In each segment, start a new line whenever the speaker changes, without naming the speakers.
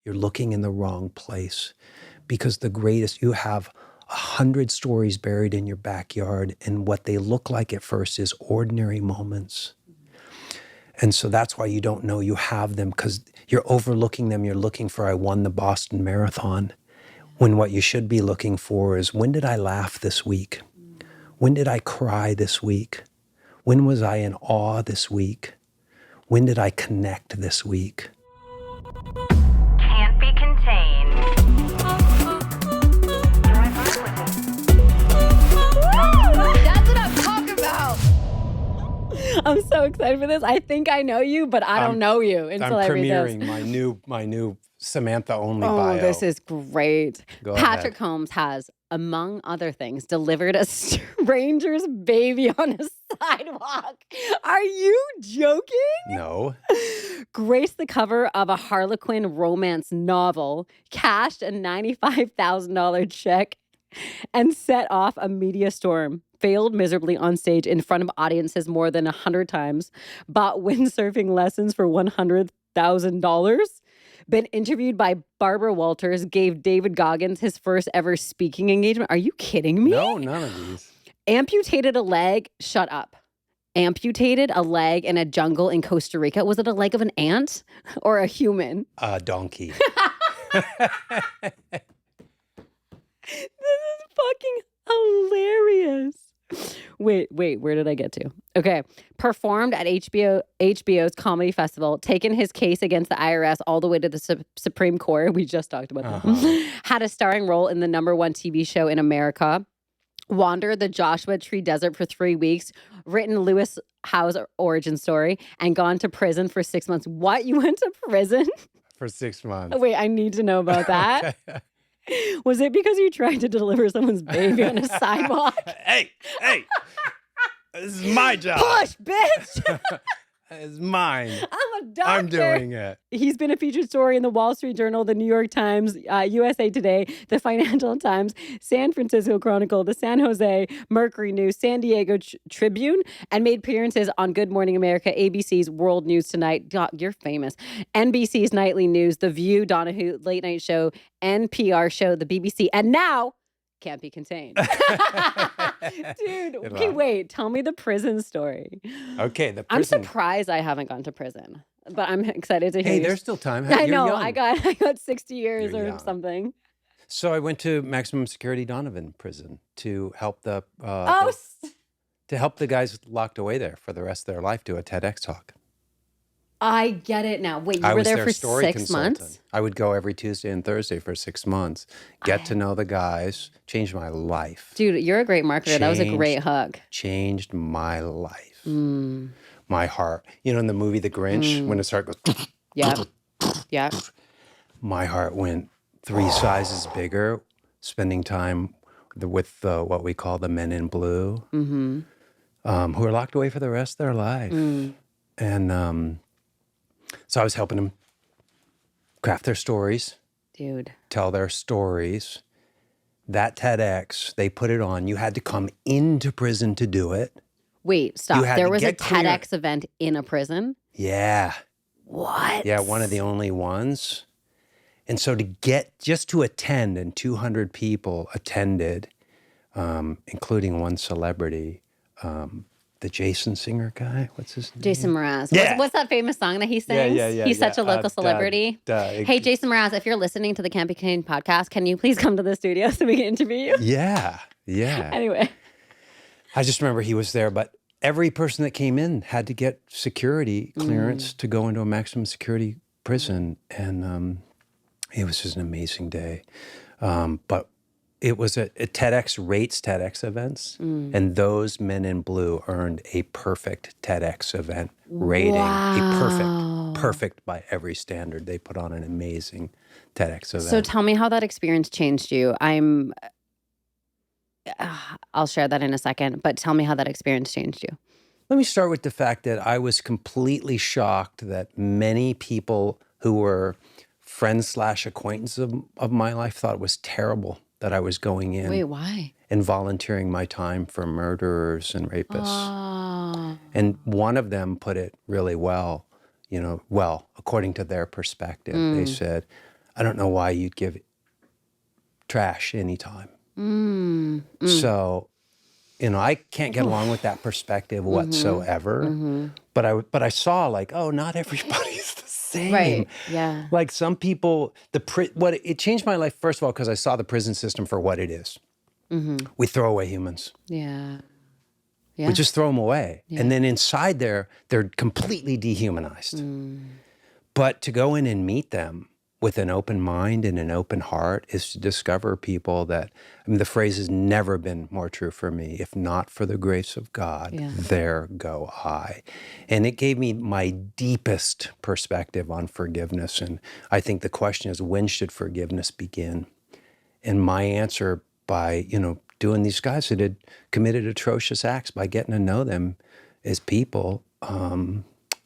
You're looking in the wrong place because you have 100 stories buried in your backyard, and what they look like at first is ordinary moments. And so that's why you don't know you have them, because you're overlooking them. You're looking for, I won the Boston Marathon, when what you should be looking for is, when did I laugh this week? When did I cry this week? When was I in awe this week? When did I connect this week?
Can't be contained.
That's what I'm talking about. I'm so excited for this. I think I know you, but I don't know you until I read this.
I'm premiering my new Samantha only bio.
Oh, this is great.
Go
Patrick
ahead.
Holmes has, among other things, delivered a stranger's baby on a sidewalk. Are you joking?
No.
Graced the cover of a Harlequin romance novel, cashed a $95,000 check, and set off a media storm. Failed miserably on stage in front of audiences more than 100 times. Bought windsurfing lessons for $100,000. Been interviewed by Barbara Walters. Gave David Goggins his first ever speaking engagement. Are you kidding me?
No, none of these.
Amputated a leg. Shut up. Amputated a leg in a jungle in Costa Rica. Was it a leg of an ant or a human?
A donkey.
This is fucking hilarious. Wait, where did I get to? Okay. Performed at HBO's Comedy Festival, taken his case against the IRS all the way to the Supreme Court. We just talked about that. Had a starring role in the #1 TV show in America. Wandered the Joshua Tree Desert for 3 weeks. Written Lewis Howe's origin story and gone to prison for 6 months. What? You went to prison?
For 6 months.
Wait, I need to know about that. Was it because you tried to deliver someone's baby on a sidewalk?
Hey, this is my job.
Push, bitch.
It's mine.
I'm a doctor.
I'm doing it.
He's been a featured story in the Wall Street Journal, the New York Times, USA Today, the Financial Times, San Francisco Chronicle, the San Jose Mercury News, San Diego Tribune, and made appearances on Good Morning America, ABC's World News Tonight. You're famous. NBC's Nightly News, The View, Donahue Late Night Show, NPR Show, the BBC, and now Can't Be Contained. Dude, okay, wait. Tell me the prison story.
Okay, the
I'm
prison.
surprised I haven't gone to prison, but I'm excited to hear.
Hey,
you.
there's still time.
I
You're
know.
young.
I got 60 years
You're
or
young.
something.
So I went to maximum security Donovan prison to help the guys locked away there for the rest of their life do a TEDx talk.
I get it now. Wait, you
I
were
was
there
their
for
story
6
consultant.
months?
I would go every Tuesday and Thursday for 6 months, get to know the guys, changed my life.
Dude, you're a great marketer. That was a great hug.
Changed my life. My heart. You know, in the movie The Grinch, when his heart goes,
Yeah. Yeah.
my heart went 3 sizes bigger, spending time with what we call the men in blue, who are locked away for the rest of their life. And so I was helping them craft their stories,
Dude.
tell their stories. That TEDx, they put it on. You had to come into prison to do it.
Wait, stop.
had
There
to
was a
get clear.
TEDx event in a prison?
Yeah.
What?
Yeah, one of the only ones. And so just to attend, and 200 people attended, including one celebrity, the Jason Singer guy. What's his name?
Jason Mraz.
Yeah.
What's that famous song that he sings?
Yeah,
He's such a local celebrity.
duh.
Hey, Jason Mraz, if you're listening to the Can't Be Contained podcast, can you please come to the studio so we can interview you?
Yeah.
Anyway.
I just remember he was there, but every person that came in had to get security clearance to go into a maximum security prison. And it was just an amazing day. But it was a TEDx rates TEDx events, and those men in blue earned a perfect TEDx event rating.
Wow.
A perfect by every standard. They put on an amazing TEDx event.
So tell me how that experience changed you. I'll share that in a second, but tell me how that experience changed you.
Let me start with the fact that I was completely shocked that many people who were friends/acquaintances of my life thought it was terrible that I was going in.
Wait, why?
And volunteering my time for murderers and rapists.
Oh.
And one of them put it really well, according to their perspective. They said, I don't know why you'd give trash anytime. So, I can't get along with that perspective whatsoever. But I saw like, oh, not everybody's the same.
Right. Yeah.
Like some people, it changed my life first of all because I saw the prison system for what it is. We throw away humans.
Yeah.
We
Yeah.
just throw them away, and then inside there, they're completely dehumanized. But to go in and meet them with an open mind and an open heart is to discover people that, the phrase has never been more true for me. If not for the grace of God, there go I. And it gave me my deepest perspective on forgiveness. And I think the question is, when should forgiveness begin? And my answer by, doing these guys that had committed atrocious acts, by getting to know them as people,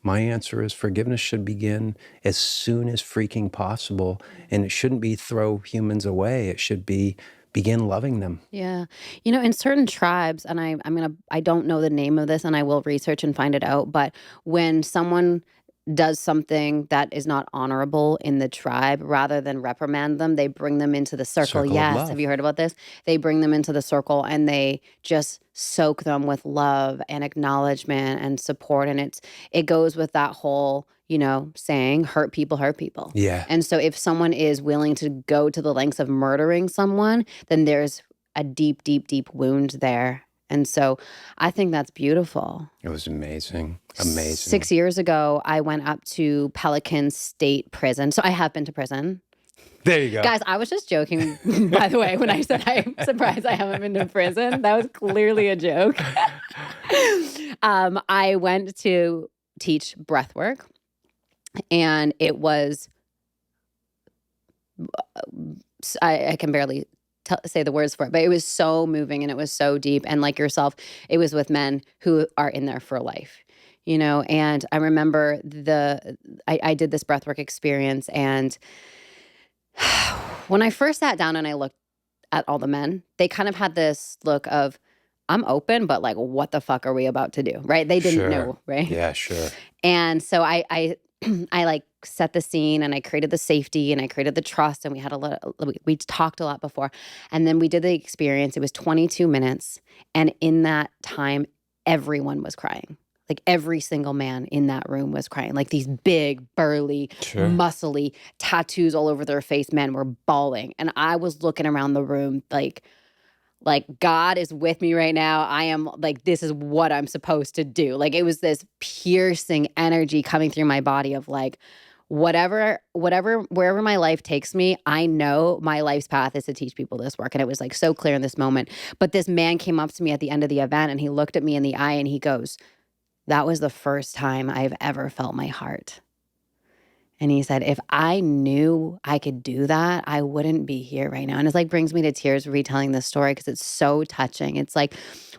my answer is forgiveness should begin as soon as freaking possible. And it shouldn't be throw humans away. It should be begin loving them.
Yeah. In certain tribes, and I don't know the name of this and I will research and find it out, but when someone does something that is not honorable in the tribe, rather than reprimand them, they bring them into the circle.
Circle of
Yes.
love.
Have you heard about this? They bring them into the circle and they just soak them with love and acknowledgement and support. And it goes with that whole, saying hurt people hurt people.
Yeah.
And so if someone is willing to go to the lengths of murdering someone, then there's a deep, deep, deep wound there. And so I think that's beautiful.
It was amazing. Amazing.
6 years ago, I went up to Pelican State Prison. So I have been to prison.
There you go.
Guys, I was just joking, by the way, when I said I'm surprised I haven't been to prison. That was clearly a joke. I went to teach breath work, and it was, I can barely say the words for it, but it was so moving and it was so deep. And like yourself, it was with men who are in there for life, and I remember I did this breathwork experience, and when I first sat down and I looked at all the men, they kind of had this look of, I'm open, but like, what the fuck are we about to do? Right? They didn't know, right?
Yeah, sure.
And so I like set the scene and I created the safety and I created the trust, and we talked a lot before. And then we did the experience. It was 22 minutes. And in that time, everyone was crying. Like every single man in that room was crying. Like these big, burly, muscly, tattoos all over their face men were bawling. And I was looking around the room like God is with me right now. I am like, this is what I'm supposed to do. Like it was this piercing energy coming through my body of like, wherever my life takes me, I know my life's path is to teach people this work. And it was like so clear in this moment. But this man came up to me at the end of the event and he looked at me in the eye and he goes, that was the first time I've ever felt my heart. And he said, if I knew I could do that, I wouldn't be here right now. And it's like brings me to tears retelling this story because it's so touching. It's like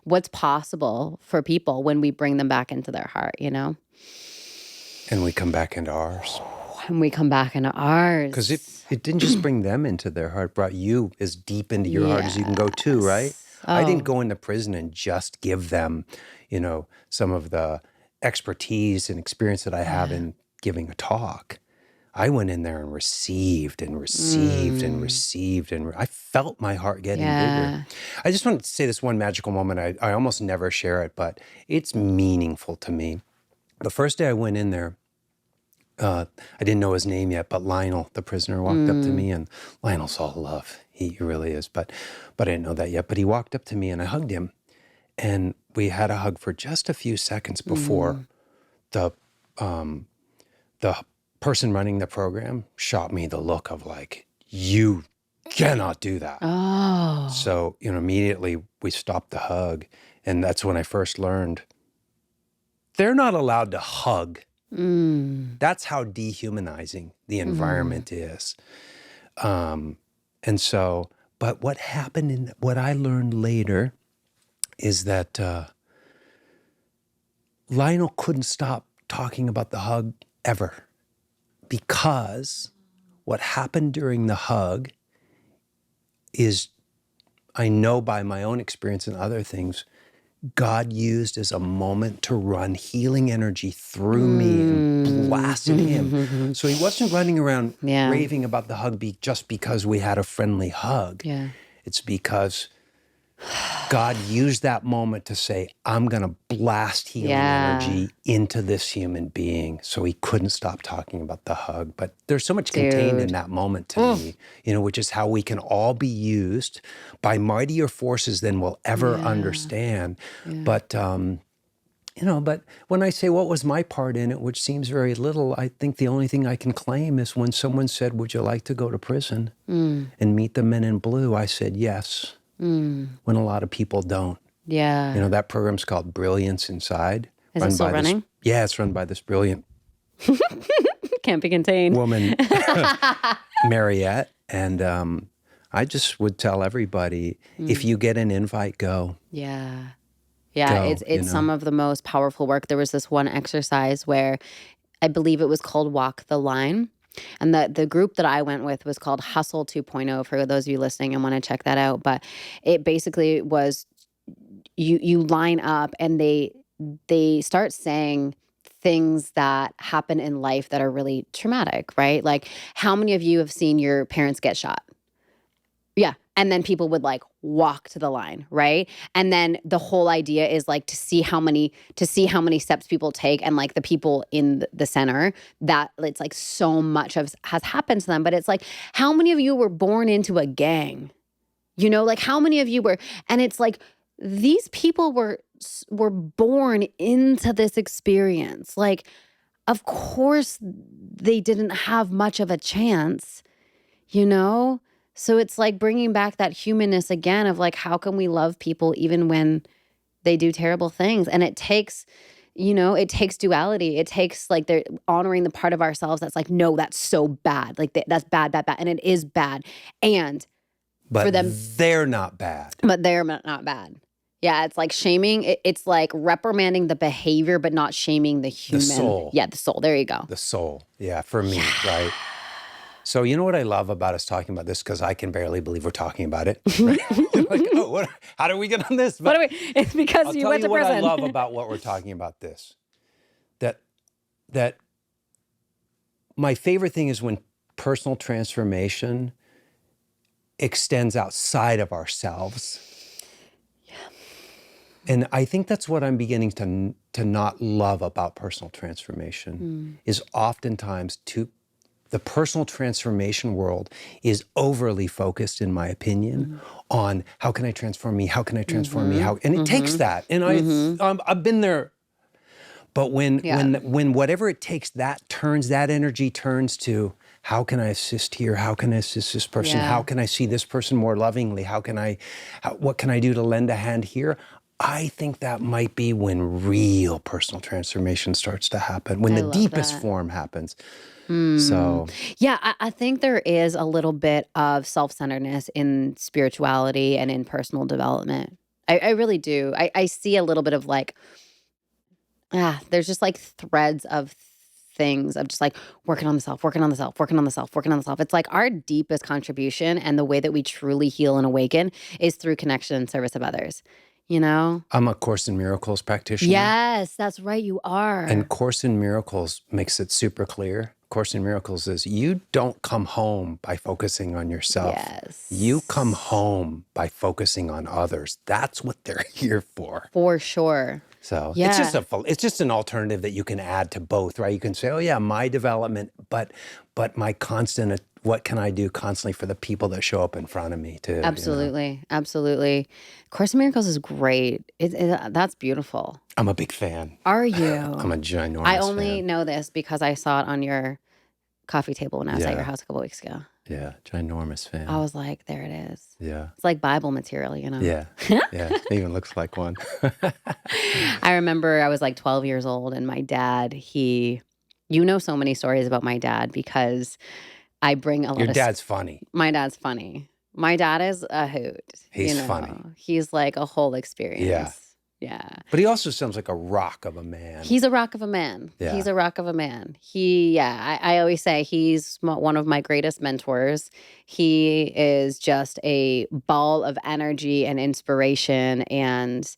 what's possible for people when we bring them back into their heart,
And we come back into ours.
And we come back into ours.
Because it didn't just bring them into their heart, it brought you as deep into your heart as you can go too, right? I didn't go into prison and just give them, some of the expertise and experience that I have in giving a talk. I went in there and received and received and received, and I felt my heart getting bigger. I just wanted to say this one magical moment. I almost never share it, but it's meaningful to me. The first day I went in there, I didn't know his name yet, but Lionel, the prisoner, walked up to me, and Lionel's all love. He really is, but I didn't know that yet. But he walked up to me, and I hugged him, and we had a hug for just a few seconds before the person running the program shot me the look of like, you cannot do that.
Oh.
So, immediately we stopped the hug, and that's when I first learned they're not allowed to hug. That's how dehumanizing the environment is. And so, but what happened what I learned later is that Lionel couldn't stop talking about the hug ever, because what happened during the hug is, I know by my own experience and other things, God used as a moment to run healing energy through me and blasted him. So he wasn't running around raving about the hug just because we had a friendly hug.
Yeah.
It's because God used that moment to say, I'm going to blast healing energy into this human being. So he couldn't stop talking about the hug. But there's so much contained in that moment to me, which is how we can all be used by mightier forces than we'll ever understand. But, but when I say what was my part in it, which seems very little, I think the only thing I can claim is when someone said, would you like to go to prison and meet the men in blue? I said, yes. When a lot of people don't.
Yeah.
That program's called Brilliance Inside.
Is it still running?
It's run by this brilliant
Can't be contained
woman, Mariette. And I just would tell everybody, if you get an invite, go.
Yeah.
Go,
It's some of the most powerful work. There was this one exercise where I believe it was called Walk the Line. And the group that I went with was called Hustle 2.0 for those of you listening and want to check that out. But it basically was you line up and they start saying things that happen in life that are really traumatic, right? Like, how many of you have seen your parents get shot? Yeah. And then people would like walk to the line, right? And then the whole idea is like to see how many steps people take, and like the people in the center, that it's like so much has happened to them. But it's like, how many of you were born into a gang? Like how many of you were, and it's like these people were born into this experience. Like, of course they didn't have much of a chance, So it's like bringing back that humanness again of like, how can we love people even when they do terrible things? And it takes, it takes duality. It takes like they're honoring the part of ourselves that's like, no, that's so bad. Like that's bad, bad, bad. And it is bad. But for them,
they're not bad.
But they're not bad. Yeah, it's like shaming. It's like reprimanding the behavior, but not shaming the human.
The soul.
Yeah, the soul. There you go.
The soul. Yeah, for me, right? So you know what I love about us talking about this, because I can barely believe we're talking about it. Right? Like, how do we get on this?
But it's because you went to prison.
I'll tell you what I love about what we're talking about this. That my favorite thing is when personal transformation extends outside of ourselves. Yeah. And I think that's what I'm beginning to not love about personal transformation is oftentimes the personal transformation world is overly focused, in my opinion, on how can I transform me? How can I transform me? And it takes that. And I've been there. But when whatever it takes, that energy turns to, how can I assist here? How can I assist this person? How can I see this person more lovingly? What can I do to lend a hand here? I think that might be when real personal transformation starts to happen, when the deepest form happens. So
yeah, I think there is a little bit of self-centeredness in spirituality and in personal development. I really do. I see a little bit of like, there's just like threads of things of just like working on the self, working on the self, working on the self, working on the self. It's like our deepest contribution and the way that we truly heal and awaken is through connection and service of others.
I'm a Course in Miracles practitioner.
Yes, that's right, you are.
And Course in Miracles makes it super clear. Course in Miracles is you don't come home by focusing on yourself.
Yes.
You come home by focusing on others. That's what they're here for.
For sure.
So it's just an alternative that you can add to both, right? You can say, oh yeah, my development, but my constant, what can I do constantly for the people that show up in front of me too?
Absolutely. Absolutely. Course in Miracles is great. That's beautiful.
I'm a big fan.
Are you?
I'm a ginormous fan.
I only know this because I saw it on your coffee table when I was at your house a couple weeks ago.
Yeah, ginormous fan.
I was like, there it is.
Yeah.
It's like Bible material,
Yeah. Yeah, it even looks like one.
I remember I was like 12 years old and my dad, so many stories about my dad because I bring a lot
Your dad's funny.
My dad's funny. My dad is a hoot.
He's funny.
He's like a whole experience.
Yeah.
Yeah.
But he also sounds like a rock of a man.
He's a rock of a man.
Yeah.
He's a rock of a man. I always say he's one of my greatest mentors. He is just a ball of energy and inspiration. And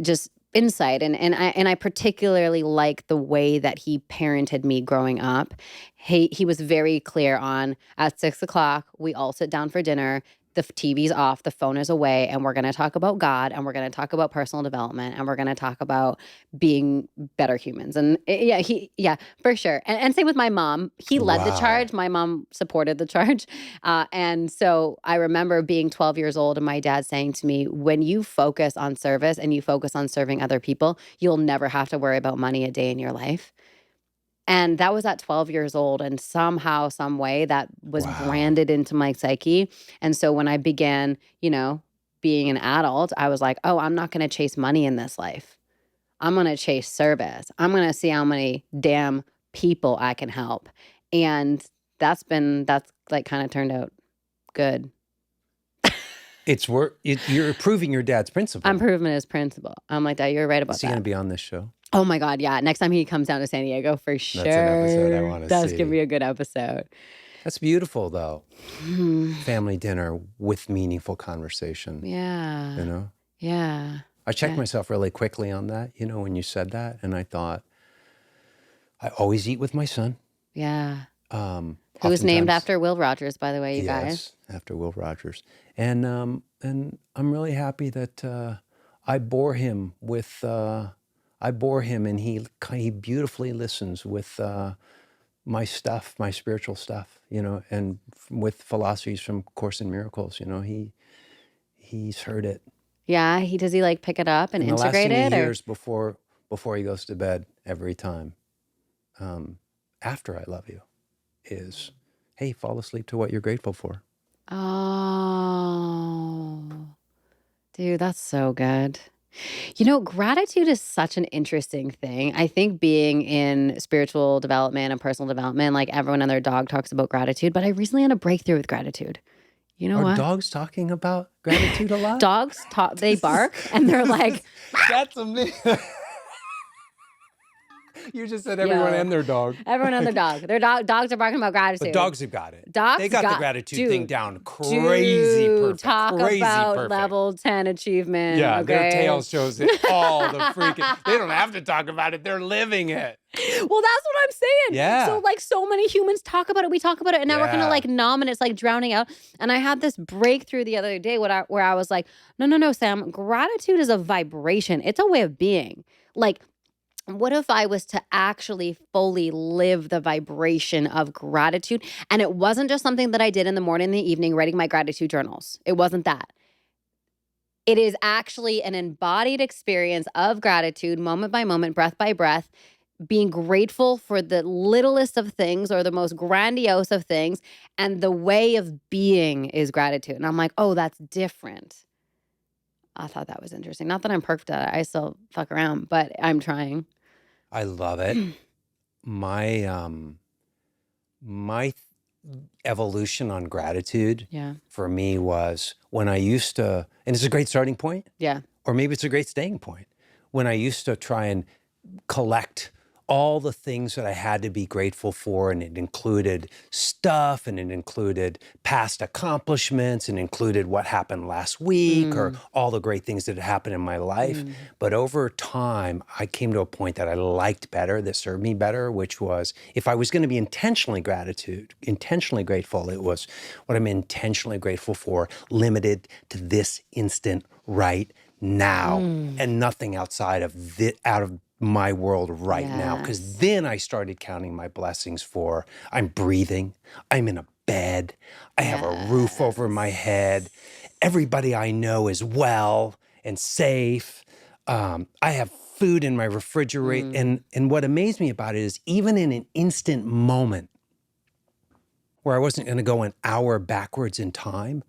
just insight. And I particularly like the way that he parented me growing up. He was very clear on, at 6 o'clock, we all sit down for dinner. The TV's off, the phone is away, and we're going to talk about God, and we're going to talk about personal development, and we're going to talk about being better humans. And yeah, for sure. And same with my mom. He led the charge. My mom supported the charge. And so I remember being 12 years old and my dad saying to me, when you focus on service and you focus on serving other people, you'll never have to worry about money a day in your life. And that was at 12 years old. And somehow, some way that was branded into my psyche. And so when I began, being an adult, I was like, oh, I'm not going to chase money in this life. I'm going to chase service. I'm going to see how many damn people I can help. And that's like kind of turned out good.
You're approving your dad's principle.
I'm proving his principle. I'm like, Dad, you're right about that.
Is he going to be on this show?
Oh my God, yeah. Next time he comes down to San Diego, for sure.
That's an episode I want to see.
That's going to be a good episode.
That's beautiful, though. Family dinner with meaningful conversation.
Yeah. Yeah.
I checked myself really quickly on that, when you said that. And I thought, I always eat with my son.
Yeah. Who's named after Will Rogers, by the way, you guys.
Yes, after Will Rogers. And I'm really happy that I bore him and he beautifully listens with my stuff, my spiritual stuff, and with philosophies from Course in Miracles, he's heard it.
Yeah, does he like pick it up and integrate it?
The last thing he hears before he goes to bed every time, after I love you, is, hey, fall asleep to what you're grateful for.
Oh, dude, that's so good. Gratitude is such an interesting thing. I think being in spiritual development and personal development, like everyone and their dog talks about gratitude, but I recently had a breakthrough with gratitude. You know what?
Are dogs talking about gratitude a lot?
Dogs talk, they bark and they're like,
that's amazing. You just said everyone and their dog.
Everyone and their dog. Dogs are barking about gratitude.
But dogs have got it.
They
got the gratitude thing down crazy perfect.
Talk
crazy
about
perfect.
level 10 achievement.
Yeah,
okay?
Their tail shows it all the freaking. They don't have to talk about it. They're living it.
Well, that's what I'm saying.
Yeah.
So so many humans talk about it. We talk about it, and now we're kind of numb, and it's like drowning out. And I had this breakthrough the other day where I was like, no, Sam, gratitude is a vibration. It's a way of being. What if I was to actually fully live the vibration of gratitude? And it wasn't just something that I did in the morning and the evening, writing my gratitude journals. It wasn't that. It is actually an embodied experience of gratitude, moment by moment, breath by breath, being grateful for the littlest of things or the most grandiose of things. And the way of being is gratitude. And I'm like, oh, that's different. I thought that was interesting. Not that I'm perfect at it. I still fuck around, but I'm trying.
I love it. My evolution on gratitude for me was when I used to, and it's a great starting point.
Yeah.
Or maybe it's a great staying point. When I used to try and collect all the things that I had to be grateful for, and it included stuff, and it included past accomplishments, and included what happened last week, or all the great things that had happened in my life. But over time, I came to a point that I liked better, that served me better, which was, if I was going to be intentionally grateful, it was what I'm intentionally grateful for, limited to this instant right now, and nothing outside of my world right now. Because then I started counting my blessings for, I'm breathing, I'm in a bed, I have a roof over my head, everybody I know is well and safe, I have food in my refrigerator. And what amazed me about it is, even in an instant moment where I wasn't going to go an hour backwards in time,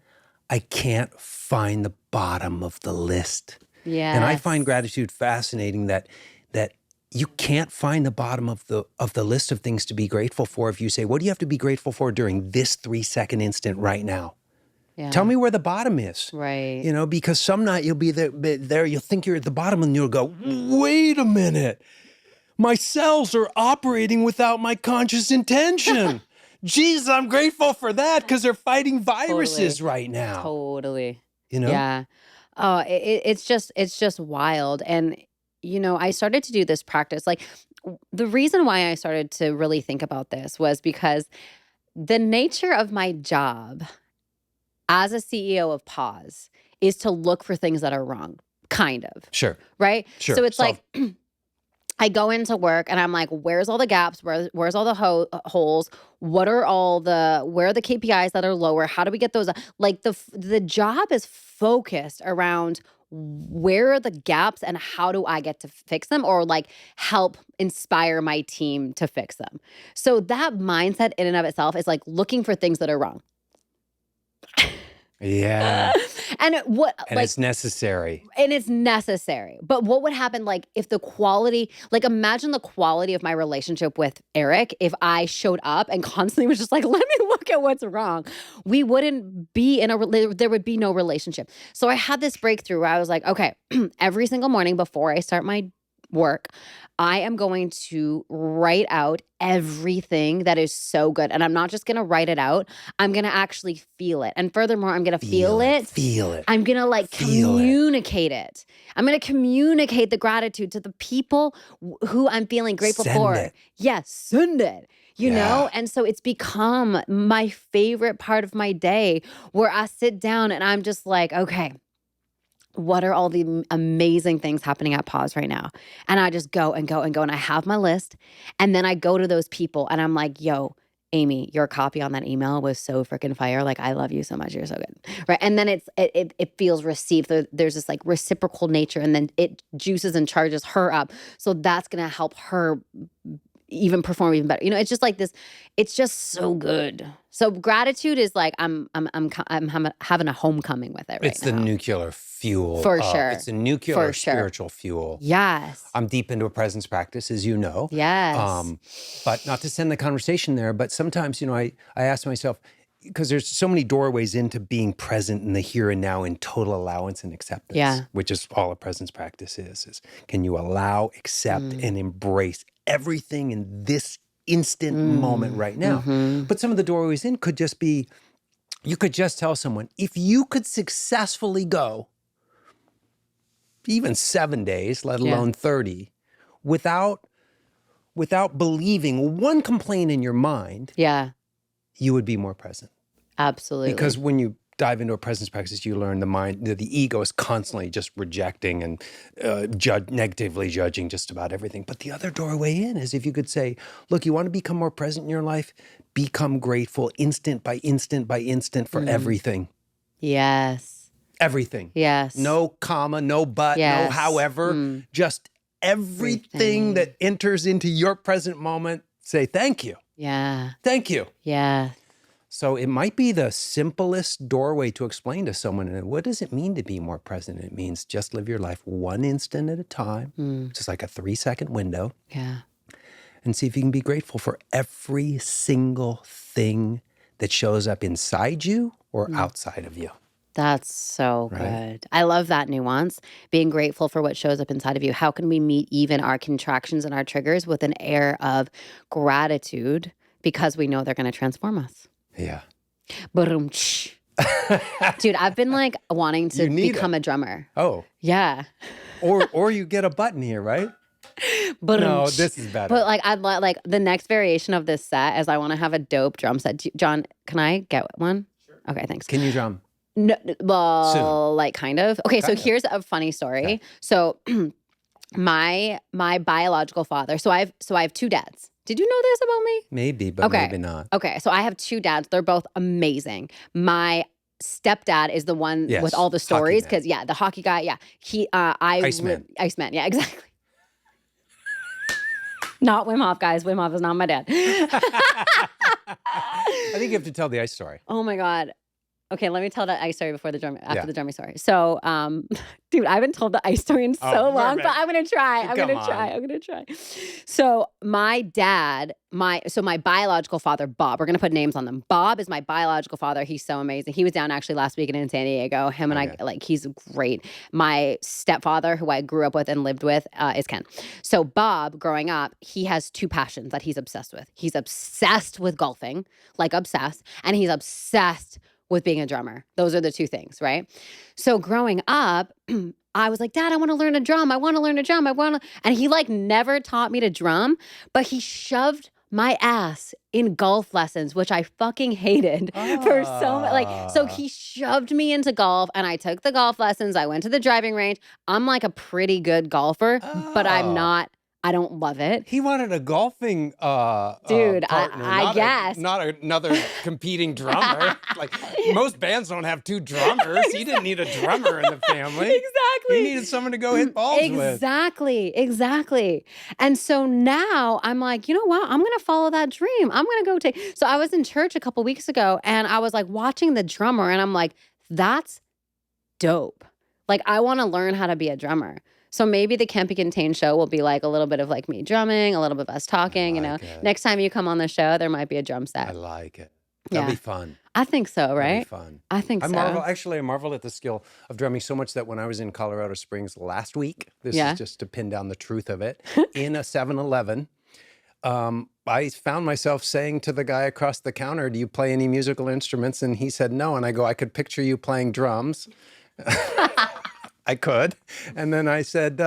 I can't find the bottom of the list.
Yeah.
And I find gratitude fascinating that you can't find the bottom of the list of things to be grateful for if you say, what do you have to be grateful for during this 3-second instant right now? Yeah. Tell me where the bottom is.
Right.
Because some night you'll be there, you'll think you're at the bottom, and you'll go, wait a minute. My cells are operating without my conscious intention. Jeez, I'm grateful for that, because they're fighting viruses right now.
Totally.
Yeah.
It's just wild. And, I started to do this practice. Like, the reason why I started to really think about this was because the nature of my job as a CEO of Pause is to look for things that are wrong, kind of.
Sure.
Right?
Sure.
So it's like I go into work and I'm like, where's all the gaps? Where's all the holes? Where are the KPIs that are lower? How do we get those? Like the job is focused around where are the gaps and how do I get to fix them, or like help inspire my team to fix them. So that mindset in and of itself is like looking for things that are wrong.
Yeah.
And
it's necessary.
And it's necessary. But what would happen, like, if the quality, like, imagine the quality of my relationship with Eric if I showed up and constantly was just like, let me look at what's wrong. We wouldn't be there would be no relationship. So I had this breakthrough where I was like, okay, every single morning before I start my work, I am going to write out everything that is so good. And I'm not just going to write it out. I'm going to actually feel it. And furthermore, I'm going to feel it.
Feel it.
I'm going to like communicate it. I'm going to communicate the gratitude to the people who I'm feeling grateful for.
It.
Yes, send it. You know? And so it's become my favorite part of my day where I sit down and I'm just like, okay, what are all the amazing things happening at Pause right now? And I just go and go and go. And I have my list. And then I go to those people and I'm like, yo, Amy, your copy on that email was so freaking fire. Like, I love you so much. You're so good. Right. And then it feels received. There's this like reciprocal nature, and then it juices and charges her up. So that's going to help her even perform even better. It's just like this. It's just so good. So gratitude is like I'm having a homecoming with it right
It's
now.
the nuclear fuel.
For sure.
It's a nuclear spiritual fuel.
Yes.
I'm deep into a presence practice, as you know.
Yes.
But not to send the conversation there, but sometimes, I ask myself, because there's so many doorways into being present in the here and now in total allowance and acceptance, which is all a presence practice is can you allow, accept, and embrace everything in this instant moment right now. But some of the doorways in could just be, you could just tell someone, if you could successfully go even 7 days, let alone 30, without believing one complaint in your mind, you would be more present.
Absolutely.
Because when you dive into a presence practice, you learn the ego is constantly just rejecting and negatively judging just about everything. But the other doorway in is if you could say, look, you want to become more present in your life? Become grateful instant by instant by instant for everything.
Yes.
Everything.
Yes.
No comma, no but, no however. Just everything that enters into your present moment, say thank you.
Yeah.
Thank you.
Yeah.
So it might be the simplest doorway to explain to someone, what does it mean to be more present? It means just live your life one instant at a time, just like a 3-second window.
Yeah.
And see if you can be grateful for every single thing that shows up inside you or outside of you.
That's so good. I love that nuance, being grateful for what shows up inside of you. How can we meet even our contractions and our triggers with an air of gratitude because we know they're going to transform us?
Yeah.
Boom. Dude, I've been like wanting to become a drummer.
Oh.
Yeah.
Or you get a button here, right?
But
no, this is better.
But like I'd like the next variation of this set is I want to have a dope drum set. John, can I get one? Sure. Okay, thanks.
Can you drum?
No, well,
Soon.
like kind of. Okay, so here's a funny story. Okay. So my biological father. So I have two dads. Did you know this about me?
Maybe, but maybe not.
Okay, so I have two dads. They're both amazing. My stepdad is the one with all the stories because the hockey guy. Yeah, he Iceman. Yeah, exactly. Not Wim Hof, guys. Wim Hof is not my dad.
I think you have to tell the ice story.
Oh my God. Okay, let me tell that ice story before the drum, after the drumming story. So, dude, I haven't told the ice story in so long, but I'm gonna try. I'm gonna try. So my dad, my biological father, Bob, we're gonna put names on them. Bob is my biological father. He's so amazing. He was down actually last weekend in San Diego. Him and I, like, he's great. My stepfather, who I grew up with and lived with, is Ken. So Bob, growing up, he has two passions that he's obsessed with. He's obsessed with golfing, like obsessed, and he's obsessed with being a drummer. Those are the two things, right? So growing up, I was like, Dad, I want to learn a drum. I want to learn a drum. And he like never taught me to drum, but he shoved my ass in golf lessons, which I fucking hated for so he shoved me into golf and I took the golf lessons. I went to the driving range. I'm like a pretty good golfer, but I don't love it.
He wanted a golfing
Dude,
partner,
I guess.
not another competing drummer. Like most bands don't have two drummers. He didn't need a drummer in the family.
Exactly.
He needed someone to go hit balls with.
Exactly. And so now I'm like, you know what? I'm going to follow that dream. I'm going to go So I was in church a couple weeks ago and I was like watching the drummer and I'm like, that's dope. Like I want to learn how to be a drummer. So maybe the Can't Be Contained show will be like a little bit of like me drumming, a little bit of us talking, Next time you come on the show, there might be a drum set.
I like it. That'll be fun.
I think so, right?
That'll be fun.
I think so.
I marvel at the skill of drumming so much that when I was in Colorado Springs last week, this is just to pin down the truth of it, in a 7-Eleven, I found myself saying to the guy across the counter, do you play any musical instruments? And he said, no. And I go, I could picture you playing drums. I could. And then I said,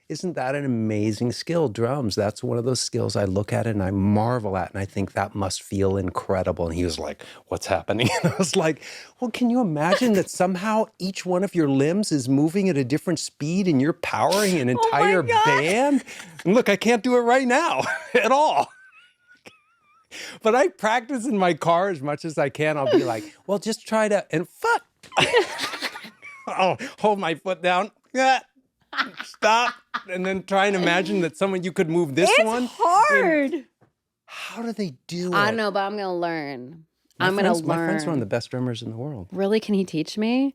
isn't that an amazing skill, drums? That's one of those skills I look at it and I marvel at. And I think that must feel incredible. And he was like, what's happening? And I was like, well, can you imagine that somehow each one of your limbs is moving at a different speed and you're powering an entire band? And look, I can't do it right now at all. But I practice in my car as much as I can. I'll be like, well, just try to, and fuck. I'll hold my foot down. Stop. And then try and imagine that you could move this one.
It's hard.
How do they do it?
I don't know, but I'm going to learn.
My friends are one of the best drummers in the world.
Really? Can he teach me?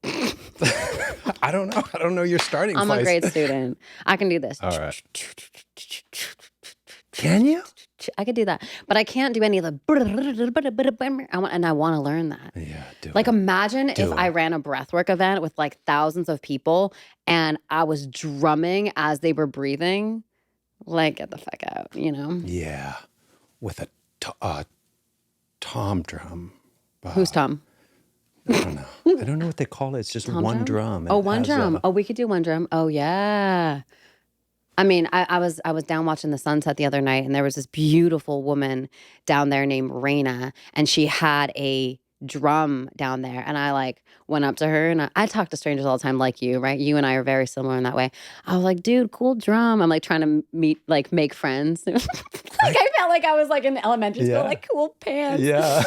I don't know. I don't know your starting place.
I'm a great student. I can do this.
All right. Can you?
I could do that, but I can't do any of the. And I want to learn that.
Yeah, do
like
it.
Imagine if I ran a breathwork event with like thousands of people, and I was drumming as they were breathing. Like, get the fuck out,
Yeah, with a tom drum.
Who's Tom?
I don't know. I don't know what they call it. It's just
Tom
one drum.
Oh, one drum. We could do one drum. Oh, yeah. I mean, I was down watching the sunset the other night, and there was this beautiful woman down there named Raina, and she had a drum down there. And I like went up to her, and I talk to strangers all the time, like you, right? You and I are very similar in that way. I was like, dude, cool drum. I'm like trying to make friends. I felt like I was like in elementary school, like cool pants.
Yeah.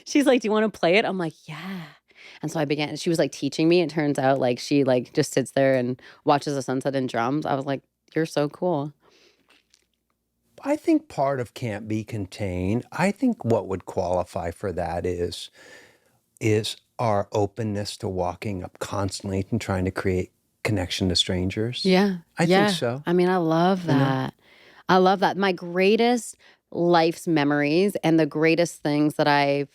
She's like, do you want to play it? I'm like, yeah. And so I began, she was like teaching me. It turns out like she like just sits there and watches the sunset and drums. I was like, you're so cool.
I think part of Can't Be Contained, I think what would qualify for that is our openness to walking up constantly and trying to create connection to strangers.
Yeah.
I think so.
I mean, I love that. I love that. My greatest life's memories and the greatest things that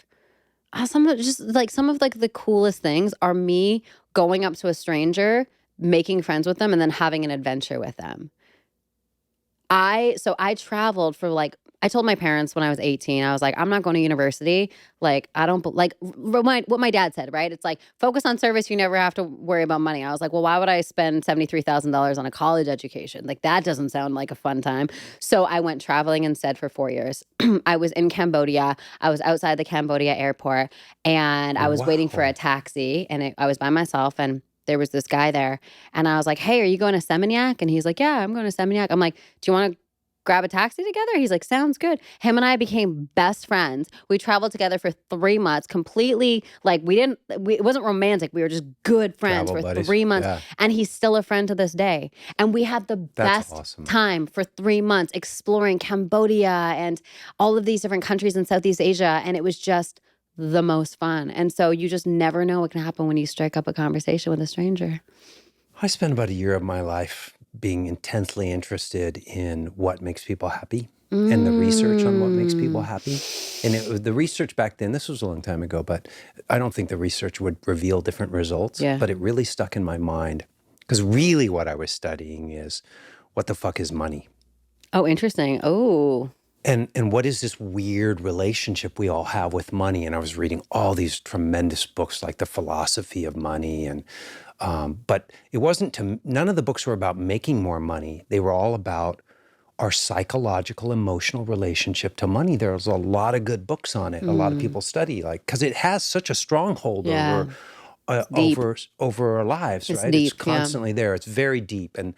some of the coolest things are me going up to a stranger, making friends with them, and then having an adventure with them. I traveled for I told my parents when I was 18, I was like, I'm not going to university. Like, I don't what my dad said, right? It's like, focus on service. You never have to worry about money. I was like, well, why would I spend $73,000 on a college education? Like, that doesn't sound like a fun time. So I went traveling instead for 4 years. I was in Cambodia. I was outside the Cambodia airport, and I was waiting for a taxi, and I was by myself, and there was this guy there, and I was like, hey, are you going to Seminyak? And he's like, yeah, I'm going to Seminyak. I'm like, do you want to grab a taxi together? He's like, sounds good. Him and I became best friends. We traveled together for 3 months, completely it wasn't romantic. We were just good friends for 3 months. Yeah. And he's still a friend to this day. And we had the best time for 3 months exploring Cambodia and all of these different countries in Southeast Asia. And it was just the most fun. And so you just never know what can happen when you strike up a conversation with a stranger.
I spent about a year of my life being intensely interested in what makes people happy and the research on what makes people happy. And the research back then, this was a long time ago, but I don't think the research would reveal different results. Yeah. But it really stuck in my mind because really what I was studying is what the fuck is money?
Oh, interesting. Oh.
And what is this weird relationship we all have with money? And I was reading all these tremendous books like The Philosophy of Money, and but it wasn't none of the books were about making more money. They were all about our psychological, emotional relationship to money. There's a lot of good books on it. A lot of people study, like, because it has such a stronghold
Yeah. Deep.
over our lives,
It's
right? It's
deep, yeah.
constantly there. It's very deep. And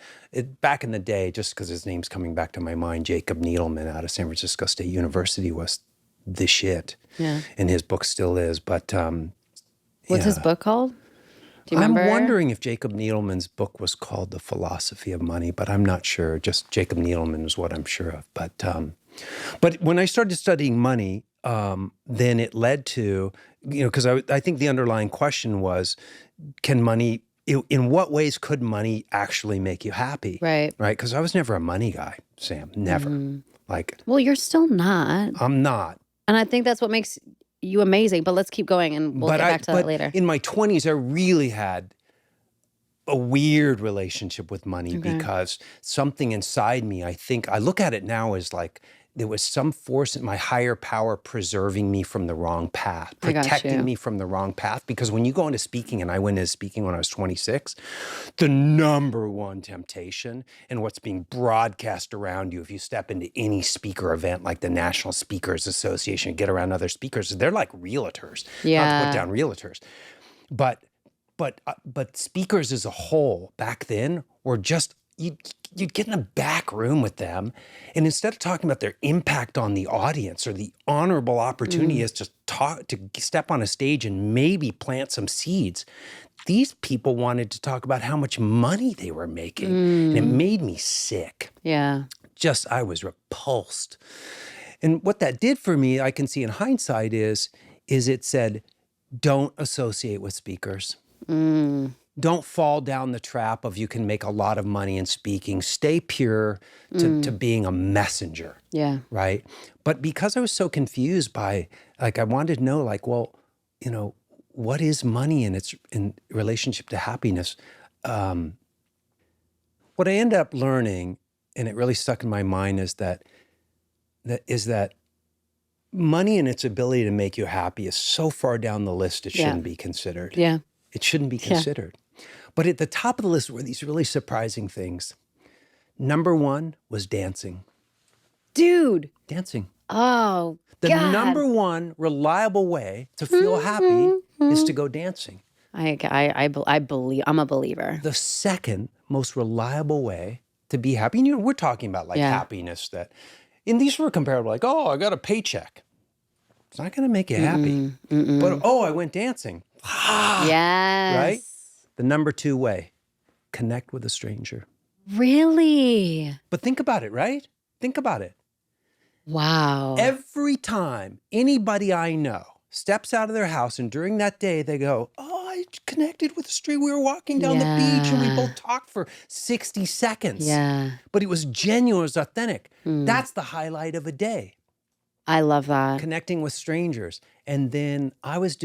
back in the day, just because his name's coming back to my mind, Jacob Needleman out of San Francisco State University was the shit.
Yeah.
And his book still is. But
What's his
yeah.
book called? Do you
I'm
remember?
wondering if Jacob Needleman's book was called The Philosophy of Money, but I'm not sure. Just Jacob Needleman is what I'm sure of. But when I started studying money, then it led to, because I think the underlying question was, can money, in what ways could money actually make you happy?
Right.
Right? Because I was never a money guy, Sam. Never. Like,
Well, you're still not.
I'm not.
And I think that's what makes you amazing. But let's keep going and we'll get back to that later.
In my 20s, I really had a weird relationship with money because something inside me, I think, I look at it now as like there was some force in my higher power preserving me from the wrong path, protecting me from the wrong path. Because when you go into speaking, and I went into speaking when I was 26, the number one temptation and what's being broadcast around you, if you step into any speaker event like the National Speakers Association, get around other speakers, they're like realtors.
Yeah.
Not to put down realtors. But speakers as a whole back then were just, you'd get in a back room with them, and instead of talking about their impact on the audience or the honorable opportunity is to step on a stage and maybe plant some seeds, these people wanted to talk about how much money they were making. And it made me sick.
Yeah.
I was repulsed. And what that did for me, I can see in hindsight, is it said, don't associate with speakers. Don't fall down the trap of you can make a lot of money in speaking. Stay pure to being a messenger.
Yeah.
Right? But because I was so confused by, like, I wanted to know, like, well, what is money in relationship to happiness? What I ended up learning, and it really stuck in my mind, is that money and its ability to make you happy is so far down the list it shouldn't be considered.
Yeah.
It shouldn't be considered. But at the top of the list were these really surprising things. Number one was dancing.
Dude.
Dancing.
Oh,
The
God.
number one reliable way to feel happy is to go dancing.
I believe, I'm a believer.
The second most reliable way to be happy, and we're talking about like happiness and these were comparable, like, oh, I got a paycheck. It's not going to make you happy. But, oh, I went dancing.
Yes.
Right? The number two way, connect with a stranger.
Really?
But think about it, right? Think about it.
Wow.
Every time anybody I know steps out of their house and during that day they go, oh, I connected with a stranger. We were walking down the beach and we both talked for 60 seconds.
Yeah.
But it was genuine, it was authentic. That's the highlight of a day.
I love that.
Connecting with strangers. And then I was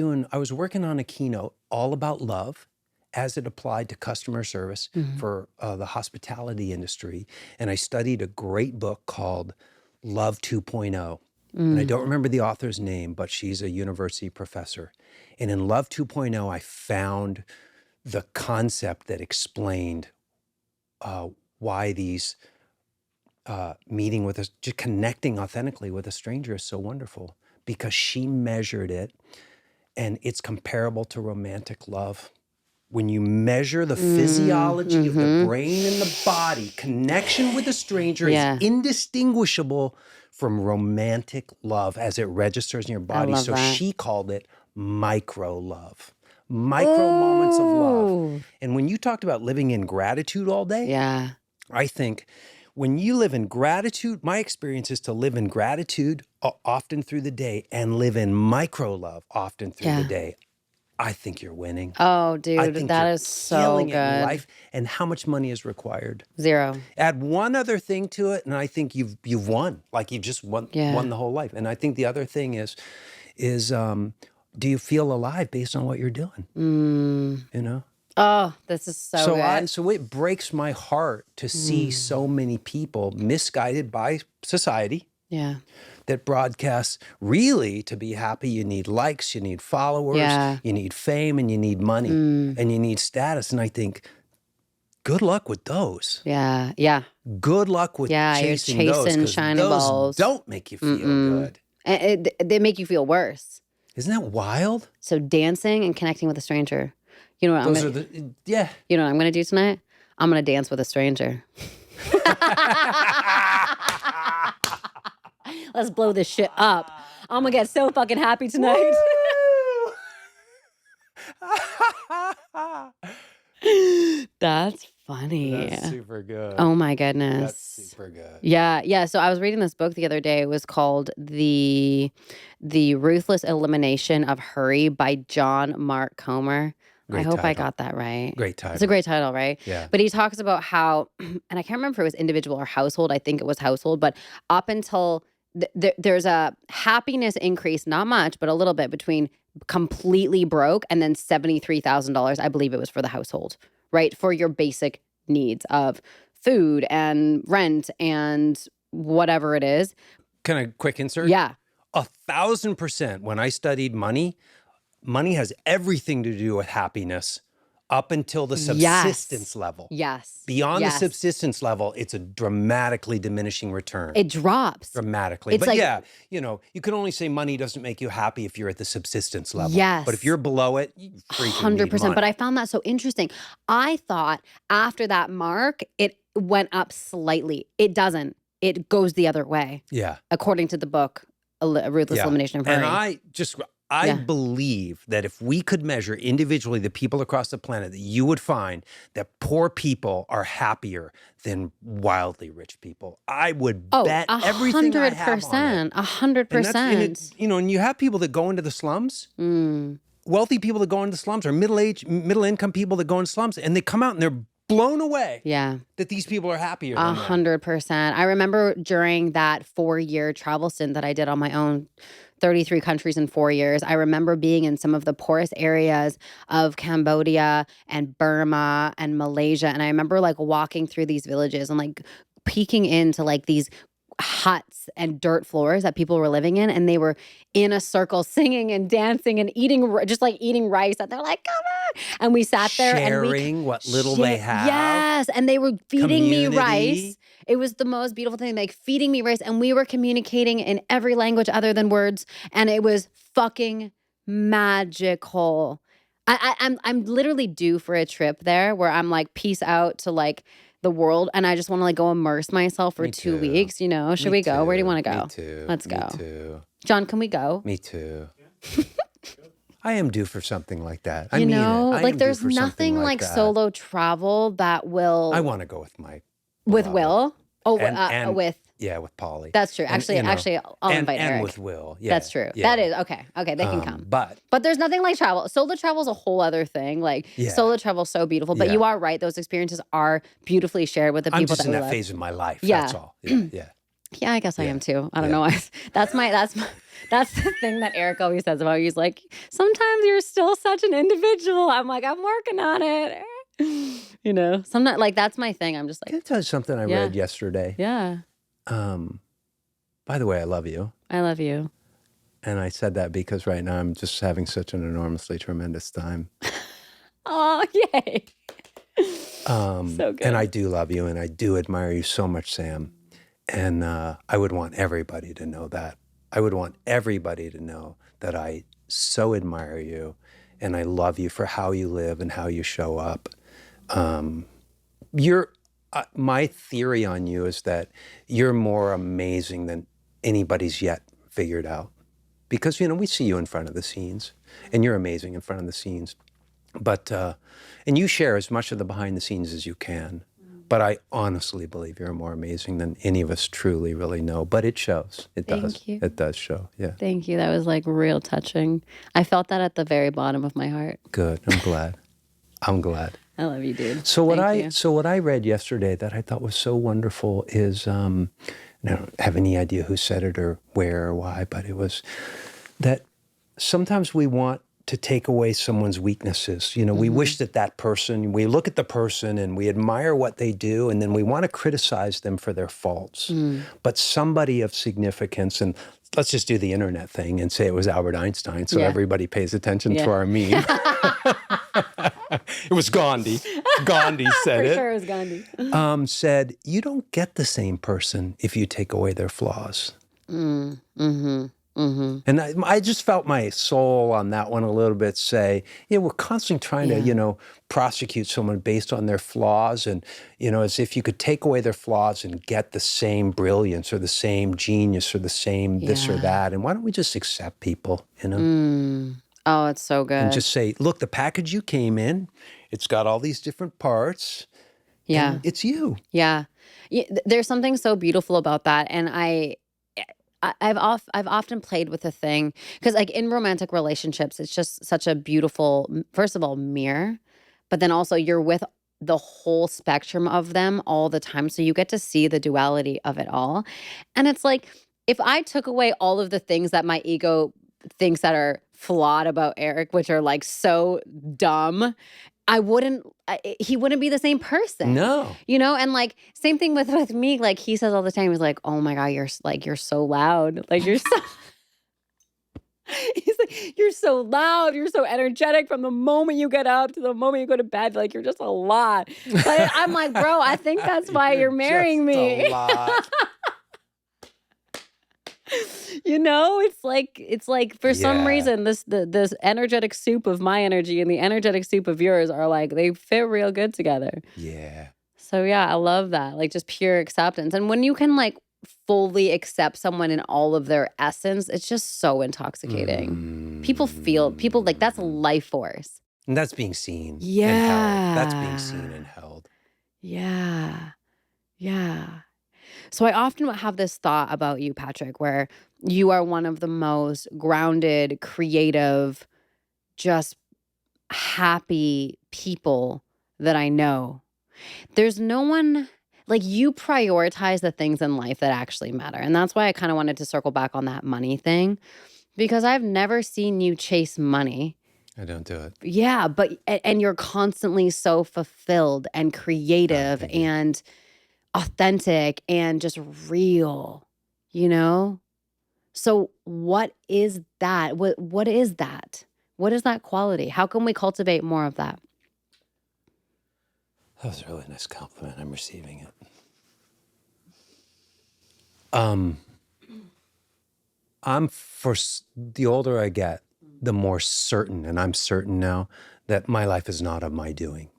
working on a keynote all about love as it applied to customer service for the hospitality industry. And I studied a great book called Love 2.0. And I don't remember the author's name, but she's a university professor. And in Love 2.0, I found the concept that explained why these meeting with us, just connecting authentically with a stranger is so wonderful, because she measured it and it's comparable to romantic love. When you measure the physiology of the brain and the body, connection with a stranger is indistinguishable from romantic love as it registers in your body. So she called it microlove. Micro moments of love. And when you talked about living in gratitude all day, I think when you live in gratitude, my experience is to live in gratitude often through the day and live in microlove often through the day. I think you're winning.
Oh, dude,
I think
that
you're
is so
killing
good.
it in life. And how much money is required?
0.
Add one other thing to it, and I think you've won. Like you've just won the whole life. And I think the other thing is do you feel alive based on what you're doing? You know?
Oh, this is so good.
So it breaks my heart to see so many people misguided by society,
Yeah.
that broadcasts really to be happy, you need likes, you need followers,
Yeah.
you need fame, and you need money, and you need status. And I think, good luck with those.
Yeah. Yeah.
Good luck with
Yeah. You're
chasing those,
chasing
because
shiny
those
balls.
don't make you feel good.
And they make you feel worse.
Isn't that wild?
So dancing and connecting with a stranger. You know what
Those
I'm
are
gonna,
yeah.
You know what I'm gonna do tonight? I'm gonna dance with a stranger. Let's blow this shit up. I'm gonna get so fucking happy tonight. That's funny.
That's super good.
Oh my goodness.
That's super good.
Yeah, yeah. So I was reading this book the other day. It was called The Ruthless Elimination of Hurry by John Mark Comer.
Great
I hope I
title.
got that right.
Great title.
It's a great title, right?
Yeah.
But he talks about how, and I can't remember if it was individual or household. I think it was household. But up until there's a happiness increase, not much, but a little bit, between completely broke and then $73,000. I believe it was for the household, right? For your basic needs of food and rent and whatever it is.
Can I quick insert?
Yeah.
1,000%. When I studied money, money has everything to do with happiness up until the subsistence level.
Yes.
Beyond the subsistence level, it's a dramatically diminishing return.
It drops.
Dramatically.
It's
but
like,
yeah, you know, you can only say money doesn't make you happy if you're at the subsistence level.
Yes.
But if you're below it, you freaking need
100%.
money.
But I found that so interesting. I thought after that mark, it went up slightly. It doesn't. It goes the other way.
Yeah.
According to the book, Ruthless Elimination of Hurry.
And I believe that if we could measure individually the people across the planet, that you would find that poor people are happier than wildly rich people. I would bet everything I have on it.
100%.
You know, and you have people that go into the slums, wealthy people that go into the slums, or middle-income people that go into slums, and they come out and they're blown away.
Yeah.
That these people are happier than
100%. I remember during that 4-year travel stint that I did on my own, 33 countries in 4 years. I remember being in some of the poorest areas of Cambodia and Burma and Malaysia. And I remember like walking through these villages and like peeking into like these huts and dirt floors that people were living in, and they were in a circle singing and dancing and eating, just like eating rice, and they're like, come on. And we sat there
sharing what little they have.
Yes. And they were feeding me rice. It was the most beautiful thing, like feeding me rice, and we were communicating in every language other than words, and it was fucking magical. I'm literally due for a trip there where I'm like, peace out to like the world, and I just want to like go immerse myself for 2 weeks, you know. Should we go? Where do you want to go?
Me too.
Let's go.
Me too.
John, can we go?
Me too. I am due for something like that.
You know, like there's nothing like solo travel that will.
I want to go with my
with
beloved.
Will. Oh,
And
with.
Yeah, with Polly.
That's true.
And,
Actually,
you know,
I'll invite
and
Eric.
with Will. Yeah,
That's true.
yeah.
That is okay. Okay, they can come.
But
there's nothing like travel. Solo travel is a whole other thing. Like solo travel is so beautiful. But you are right; those experiences are beautifully shared with the people
I'm just
that
in
we
that
love.
phase of my life.
Yeah.
That's all. Yeah. Yeah.
Yeah, I guess I am too. I don't know why. That's the thing that Eric always says about you. He's like, sometimes you're still such an individual. I'm like, I'm working on it. You know, sometimes like that's my thing. I'm just like,
Can I tell you something I read yesterday?
Yeah.
By the way, I love you.
I love you.
And I said that because right now I'm just having such an enormously tremendous time.
Oh, yay. So good.
And I do love you, and I do admire you so much, Sam. And I would want everybody to know that. I would want everybody to know that I so admire you, and I love you for how you live and how you show up. My theory on you is that you're more amazing than anybody's yet figured out. Because, you know, we see you in front of the scenes, and you're amazing in front of the scenes. But, and you share as much of the behind the scenes as you can. But I honestly believe you're more amazing than any of us truly really know. But it shows. It does.
Thank you.
It does show. Yeah.
Thank you. That was like real touching. I felt that at the very bottom of my heart.
Good. I'm glad. I'm glad.
I love you, dude.
So what I read yesterday that I thought was so wonderful is, I don't have any idea who said it or where or why, but it was that sometimes we want to take away someone's weaknesses. You know, we wish that that person, we look at the person and we admire what they do, and then we want to criticize them for their faults. But somebody of significance, and let's just do the internet thing and say it was Albert Einstein, so everybody pays attention to our meme. It was Gandhi. Gandhi said
For
it.
sure it was Gandhi.
Said, you don't get the same person if you take away their flaws. And I just felt my soul on that one a little bit say, yeah, we're constantly trying to, you know, prosecute someone based on their flaws. And, you know, as if you could take away their flaws and get the same brilliance or the same genius or the same this or that. And why don't we just accept people, you know?
Oh, it's so good.
And just say, look, the package you came in, it's got all these different parts.
Yeah.
And it's you.
Yeah. There's something so beautiful about that. And I've often played with a thing because, like, in romantic relationships, it's just such a beautiful, first of all, mirror, but then also you're with the whole spectrum of them all the time. So you get to see the duality of it all. And it's like, if I took away all of the things that my ego thinks that are flawed about Eric, which are like so dumb, he wouldn't be the same person.
No.
You know, and like same thing with me. Like he says all the time, he's like, oh my God, you're so loud. Like you're so he's like, you're so loud, you're so energetic from the moment you get up to the moment you go to bed. Like you're just a lot. But I'm like, bro, I think that's why you're marrying me.
A lot.
You know, it's like for some reason this energetic soup of my energy and the energetic soup of yours are like they fit real good together.
Yeah.
So yeah, I love that. Like just pure acceptance. And when you can like fully accept someone in all of their essence, it's just so intoxicating. People like that's a life force.
And that's being seen.
Yeah.
And held. That's being seen and held.
Yeah. Yeah. So I often have this thought about you, Patrick, where you are one of the most grounded, creative, just happy people that I know. There's no one like you prioritize the things in life that actually matter. And that's why I kind of wanted to circle back on that money thing, because I've never seen you chase money.
I don't do it.
Yeah, and you're constantly so fulfilled and creative and authentic and just real, you know? So what is that? What is that? What is that quality? How can we cultivate more of that?
That was a really nice compliment. I'm receiving it. The older I get, the more certain, and I'm certain now, that my life is not of my doing.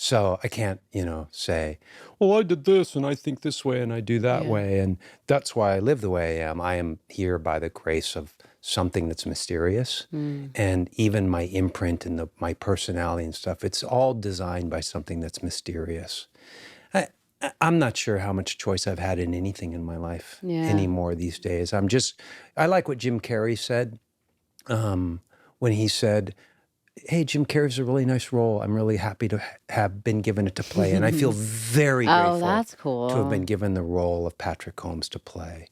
So I can't, you know, say, well, I did this and I think this way and I do that way. And that's why I live the way I am. I am here by the grace of something that's mysterious. And even my imprint and my personality and stuff, it's all designed by something that's mysterious. I'm not sure how much choice I've had in anything in my life anymore these days. I like what Jim Carrey said when he said, hey, Jim Carrey's a really nice role. I'm really happy to have been given it to play. And I feel very grateful
that's cool.
to have been given the role of Patrick Combs to play.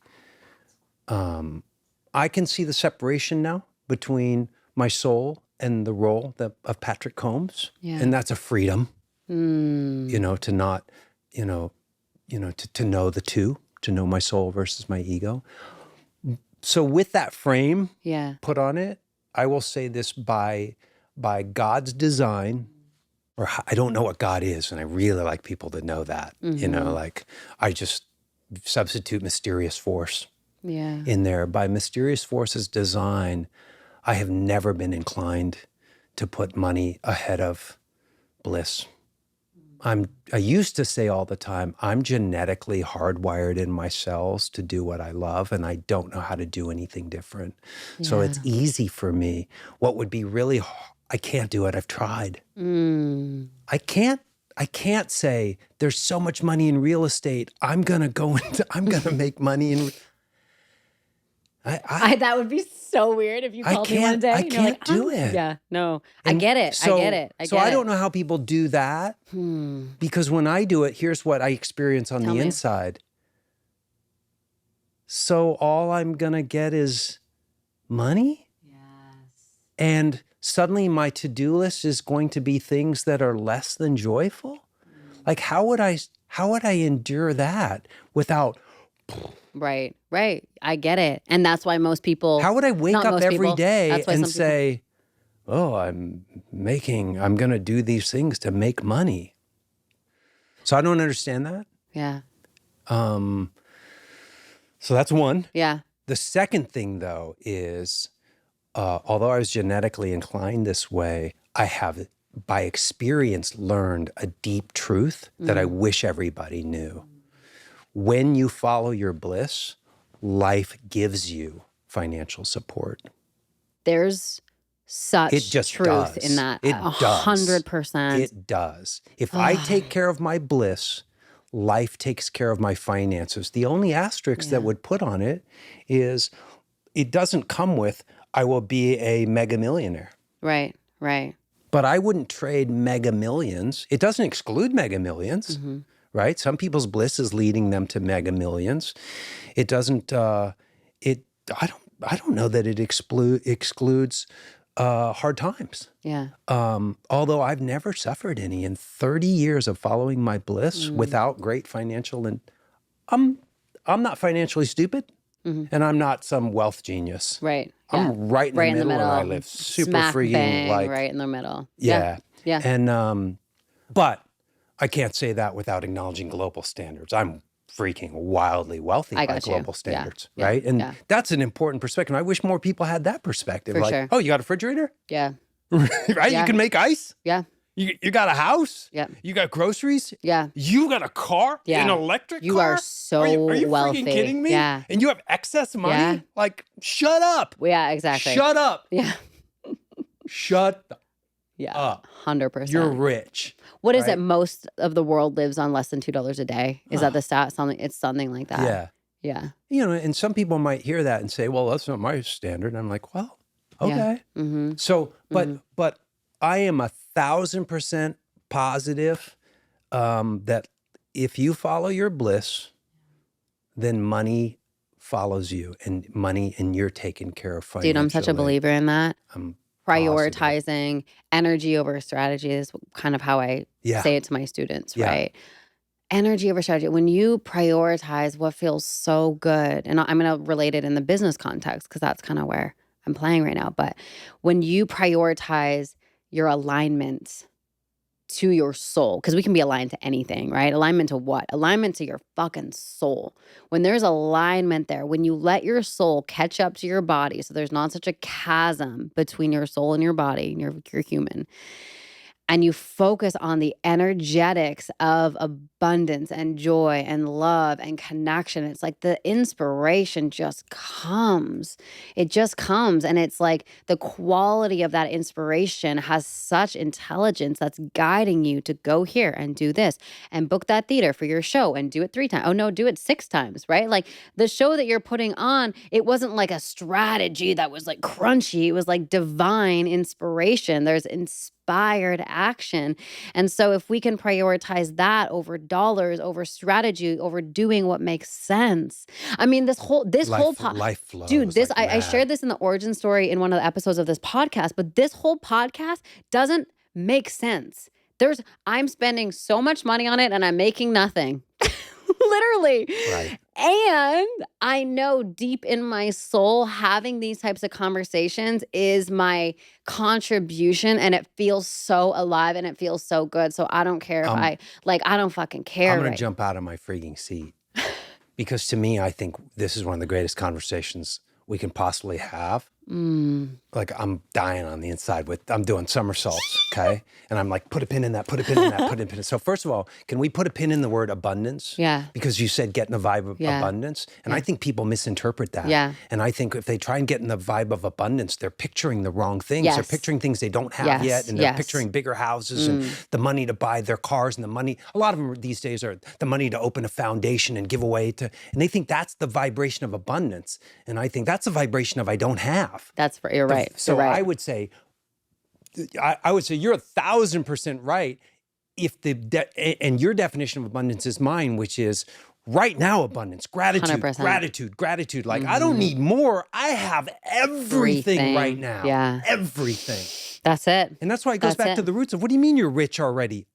I can see the separation now between my soul and the role of Patrick Combs. And that's a freedom, you know, to not, to know the two, to know my soul versus my ego. So with that frame put on it, I will say this by God's design, or I don't know what God is, and I really like people to know that, you know, like I just substitute mysterious force in there. By mysterious force's design, I have never been inclined to put money ahead of bliss. I used to say all the time, I'm genetically hardwired in my cells to do what I love, and I don't know how to do anything different. So it's easy for me. What would be really hard, I can't do it. I've tried. I can't say there's so much money in real estate. I'm gonna make money in.
That would be so weird if you called me one day.
I can't do it.
Yeah, no, I get it.
So,
I get it.
I don't know how people do that because when I do it, here's what I experience on the inside. So all I'm gonna get is money?
Yes.
And suddenly my to-do list is going to be things that are less than joyful. Like how would I endure that without,
Right. I get it. And that's why most people,
how would I wake
not
up
most
every
people,
day
that's why
and
some people,
say, oh, I'm going to do these things to make money. So I don't understand that.
yeah.
So that's one.
Yeah.
The second thing, though, is although I was genetically inclined this way, I have, by experience, learned a deep truth that I wish everybody knew. When you follow your bliss, life gives you financial support.
There's such
It just
truth
does.
in that.
It does.
100%.
It does. If I take care of my bliss, life takes care of my finances. The only asterisk that would put on it is it doesn't come with, I will be a mega millionaire.
Right.
But I wouldn't trade mega millions. It doesn't exclude mega millions, right? Some people's bliss is leading them to mega millions. It doesn't, I don't know that it excludes hard times.
Yeah.
Although I've never suffered any in 30 years of following my bliss without great financial, and I'm not financially stupid, and I'm not some wealth genius.
Right. Yeah.
I'm right in the middle, and I live super
Smack
freaking
bang,
like
right in the middle.
yeah.
Yeah.
And but I can't say that without acknowledging global standards. I'm freaking wildly wealthy by
got you.
global
Yeah.
standards,
Yeah.
right? And
Yeah.
that's an important perspective. I wish more people had that perspective.
For
like,
sure.
oh, you got a refrigerator?
Yeah.
Right?
Yeah.
You can make ice?
Yeah.
You got a house?
Yeah.
You got groceries?
Yeah.
You got a car?
Yeah.
An electric car?
You are so
Are you
wealthy.
freaking kidding me?
Yeah.
And you have excess money?
Yeah.
Like, shut up.
Yeah, exactly.
Shut up.
Yeah.
Shut
Yeah.
up.
100%.
You're rich.
What is
right?
it? Most of the world lives on less than $2 a day. Is that the stat? It's something like that.
Yeah.
Yeah.
You know, and some people might hear that and say, well, that's not my standard. And I'm like, well, okay.
Yeah. Mm-hmm.
So, but I am 1,000% positive that if you follow your bliss, then money follows you and you're taken care of financially.
Dude, I'm such a believer in that.
I'm
Prioritizing energy over strategy is kind of how I say it to my students, right? Energy over strategy. When you prioritize what feels so good, and I'm going to relate it in the business context because that's kind of where I'm playing right now. But when you prioritize your alignment to your soul, because we can be aligned to anything, right? Alignment to what? Alignment to your fucking soul. When there's alignment there, when you let your soul catch up to your body, so there's not such a chasm between your soul and your body, and you're human, and you focus on the energetics of abundance and joy and love and connection, it's like the inspiration just comes. It just comes. And it's like the quality of that inspiration has such intelligence that's guiding you to go here and do this and book that theater for your show and do it 3 times. Oh no, do it 6 times, right? Like the show that you're putting on, it wasn't like a strategy that was like crunchy. It was like divine inspiration. There's inspired action. And so if we can prioritize that over dollars, over strategy, over doing what makes sense. I mean, life flows. Dude, I shared this in the origin story in one of the episodes of this podcast, but this whole podcast doesn't make sense. I'm spending so much money on it and I'm making nothing. Literally.
Right.
And I know deep in my soul, having these types of conversations is my contribution, and it feels so alive and it feels so good. So I don't care if I don't fucking care.
I'm going to jump out of my freaking seat because to me, I think this is one of the greatest conversations we can possibly have. Like I'm dying on the inside I'm doing somersaults, okay? And I'm like, put a pin in that, put a pin in that, put a pin in. So first of all, can we put a pin in the word abundance?
Yeah.
Because you said get in the vibe of abundance. And I think people misinterpret that.
Yeah.
And I think if they try and get in the vibe of abundance, they're picturing the wrong things.
Yes.
They're picturing things they don't have yet. And they're picturing bigger houses and the money to buy their cars and the money. A lot of them these days are the money to open a foundation and give away to, and they think that's the vibration of abundance. And I think that's the vibration of I don't have.
You're right.
So
you're right.
I would say you're 1,000% right. If and your definition of abundance is mine, which is right now abundance, gratitude,
100%.
gratitude, gratitude. Like, I don't need more. I have everything right now.
Yeah.
Everything.
That's it.
And that's why it goes back to the roots of, what do you mean you're rich already?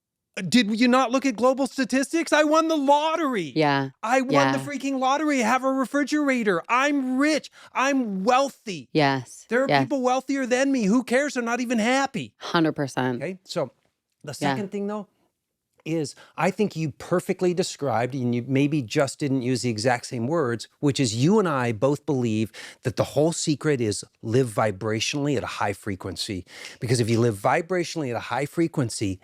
Did you not look at global statistics? I won the lottery.
Yeah.
I won the freaking lottery. I have a refrigerator. I'm rich. I'm wealthy.
Yes.
There are people wealthier than me. Who cares? They're not even happy.
100%.
Okay. So the second thing, though, is I think you perfectly described, and you maybe just didn't use the exact same words, which is you and I both believe that the whole secret is live vibrationally at a high frequency. Because if you live vibrationally at a high frequency,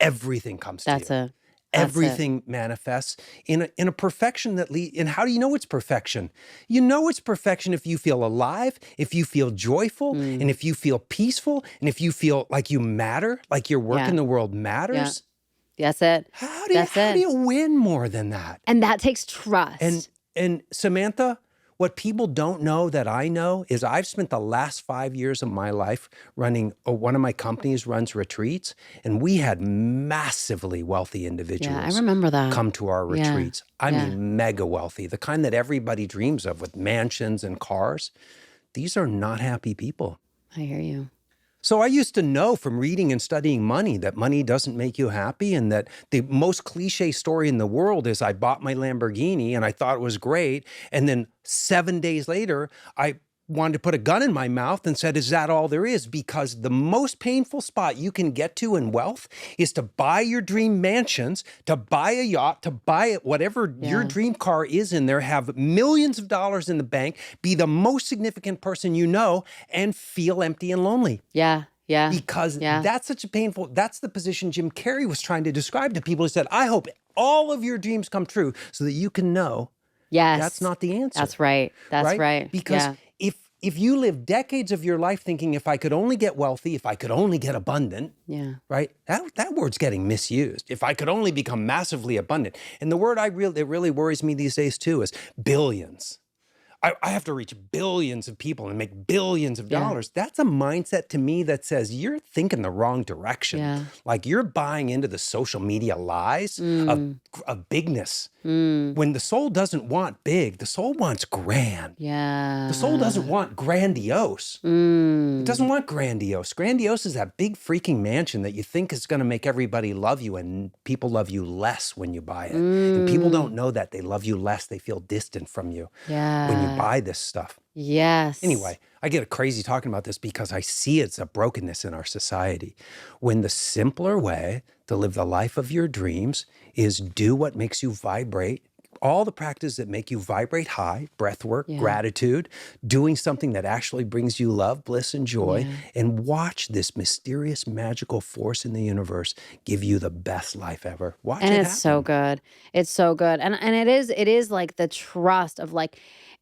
everything comes to you. Everything manifests in a perfection that and how do you know it's perfection? You know it's perfection if you feel alive, if you feel joyful, and if you feel peaceful, and if you feel like you matter, like your work in the world matters.
That's it.
How do you win more than that?
And that takes trust.
And Samantha, what people don't know that I know is I've spent the last 5 years of my life running, one of my companies runs retreats, and we had massively wealthy individuals.
I remember that.
Come to our retreats. I mean, mega wealthy, the kind that everybody dreams of with mansions and cars. These are not happy people.
I hear you.
So I used to know from reading and studying money that money doesn't make you happy, and that the most cliche story in the world is I bought my Lamborghini and I thought it was great. And then 7 days later, I wanted to put a gun in my mouth and said, is that all there is? Because the most painful spot you can get to in wealth is to buy your dream mansions, to buy a yacht, to buy whatever your dream car is in there, have millions of dollars in the bank, be the most significant person you know, and feel empty and lonely.
Yeah.
Because that's such a painful, that's the position Jim Carrey was trying to describe to people. He said, I hope all of your dreams come true so that you can know that's not the answer.
That's right. That's right.
Because if you live decades of your life thinking, if I could only get wealthy, if I could only get abundant, right? That word's getting misused. If I could only become massively abundant. And the word that really worries me these days too is billions. I have to reach billions of people and make billions of dollars. That's a mindset to me that says you're thinking the wrong direction. Like you're buying into the social media lies of bigness. When the soul doesn't want big, the soul wants grand. The soul doesn't want grandiose. It doesn't want grandiose. Grandiose is that big freaking mansion that you think is going to make everybody love you, and people love you less when you buy it. And people don't know that. They love you less. They feel distant from you when you buy this stuff. Anyway, I get crazy talking about this because I see it's a brokenness in our society. When the simpler way to live the life of your dreams is do what makes you vibrate, all the practices that make you vibrate high, breath work, gratitude, doing something that actually brings you love, bliss, and joy, and watch this mysterious, magical force in the universe give you the best life ever. Watch it happen.
And it's so good. It's so good. And it is like the trust of like,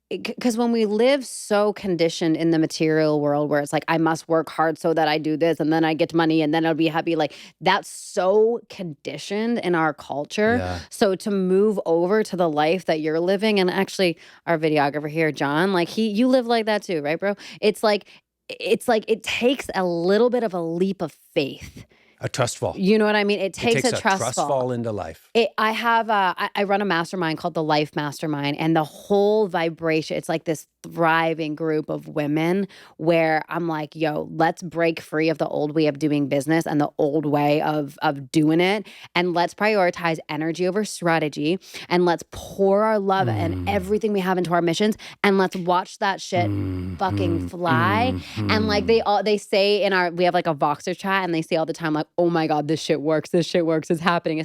because when we live so conditioned in the material world where it's like, I must work hard so that I do this and then I get money and then I'll be happy. Like that's so conditioned in our culture. So to move over to the life that you're living, and actually our videographer here, John, like you live like that too, right, bro? It's like it takes a little bit of a leap of faith.
A trust fall.
You know what I mean? It takes a
trust fall into life.
I run a mastermind called the Life Mastermind, and the whole vibration, it's like this thriving group of women where I'm like, yo, let's break free of the old way of doing business and the old way of doing it. And let's prioritize energy over strategy. And let's pour our love and everything we have into our missions. And let's watch that shit fucking fly. And like they say we have like a Voxer chat, and they say all the time, like, oh my God, this shit works, it's happening.